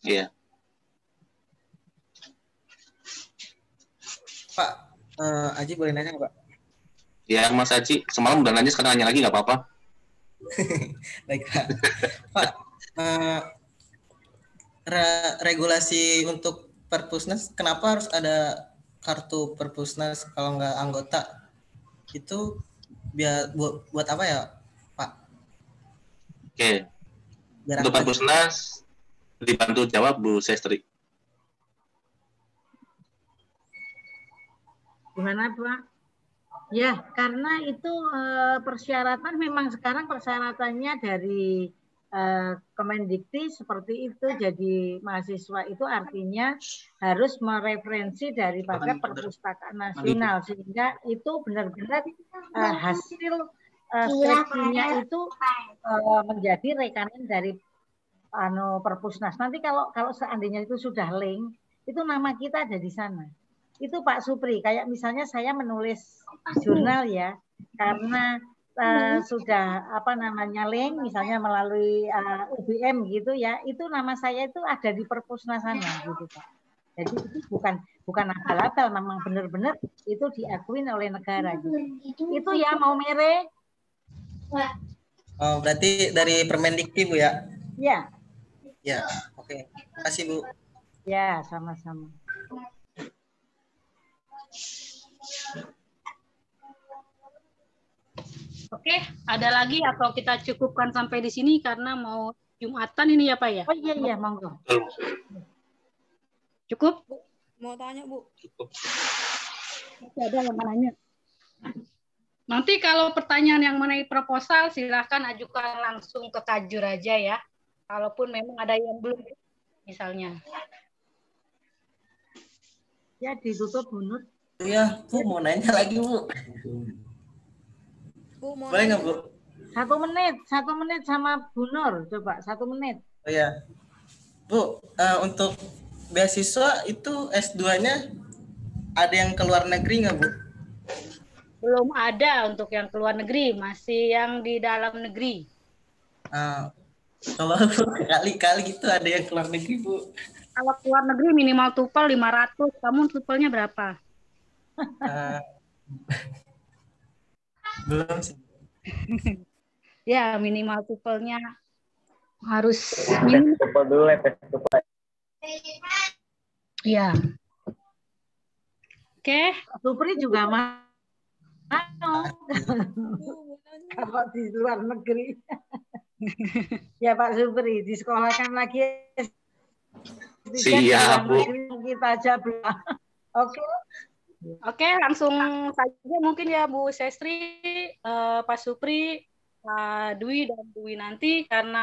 Iya. Pak, Aji boleh nanya nggak Pak? Ya Mas Aji, semalam udah nanya sekarang nanya lagi nggak apa-apa. Baik Pak. Pak, regulasi untuk perpusnas, kenapa harus ada kartu perpusnas kalau nggak anggota? Itu biar buat apa ya Pak? Oke. Untuk perpusnas dibantu jawab Bu Sestri. Gimana Pak? Ya, karena itu persyaratan memang sekarang persyaratannya dari Kemendikti seperti itu. Jadi mahasiswa itu artinya harus mereferensi daripada perpustakaan nasional sehingga itu benar-benar hasil skripsinya itu menjadi rekanan dari perpusnas. Nanti kalau seandainya itu sudah link, itu nama kita ada di sana. Itu Pak Supri, kayak misalnya saya menulis jurnal ya, karena sudah apa namanya link, misalnya melalui UBM gitu ya, itu nama saya itu ada di perpusnas sana gitu Pak. Jadi itu bukan akal-akal, memang benar-benar itu diakuin oleh negara gitu. Itu ya mau mere. Oh, berarti dari Permendikti Bu ya? Ya. Ya, oke. Terima kasih Bu. Ya, sama-sama. Oke, ada lagi atau kita cukupkan sampai di sini karena mau Jumatan ini ya Pak ya? Oh iya, monggo. Cukup? Mau tanya Bu? Cukup. Masih ada yang mau nanya. Nanti kalau pertanyaan yang mengenai proposal silahkan ajukan langsung ke Tajur aja ya. Kalaupun memang ada yang belum misalnya. Ya ditutup Bu Nur. Ya, Bu mau nanya lagi Bu. Bu mau boleh nggak Bu? 1 menit sama Bu Nur, coba 1 menit. Oh ya, Bu, untuk beasiswa itu S2-nya ada yang ke luar negeri nggak Bu? Belum ada untuk yang keluar negeri, masih yang di dalam negeri. Kalau kali-kali gitu ada yang keluar negeri Bu. Kalau keluar negeri minimal TOEFL 500, kamu TOEFL-nya berapa? Belum sih. Ya minimal TOEFL-nya harus minimal. TOEFL dulu ya, TOEFL. Iya. Oke. Pak Supri juga mau. Kalau di luar negeri. Ya Pak Supri, disekolahkan lagi. Siap, Bu. Kita aja belum. Oke. Oke, langsung saja mungkin ya Bu Sestri, Pak Supri, Pak Dwi dan Bu Winanti, karena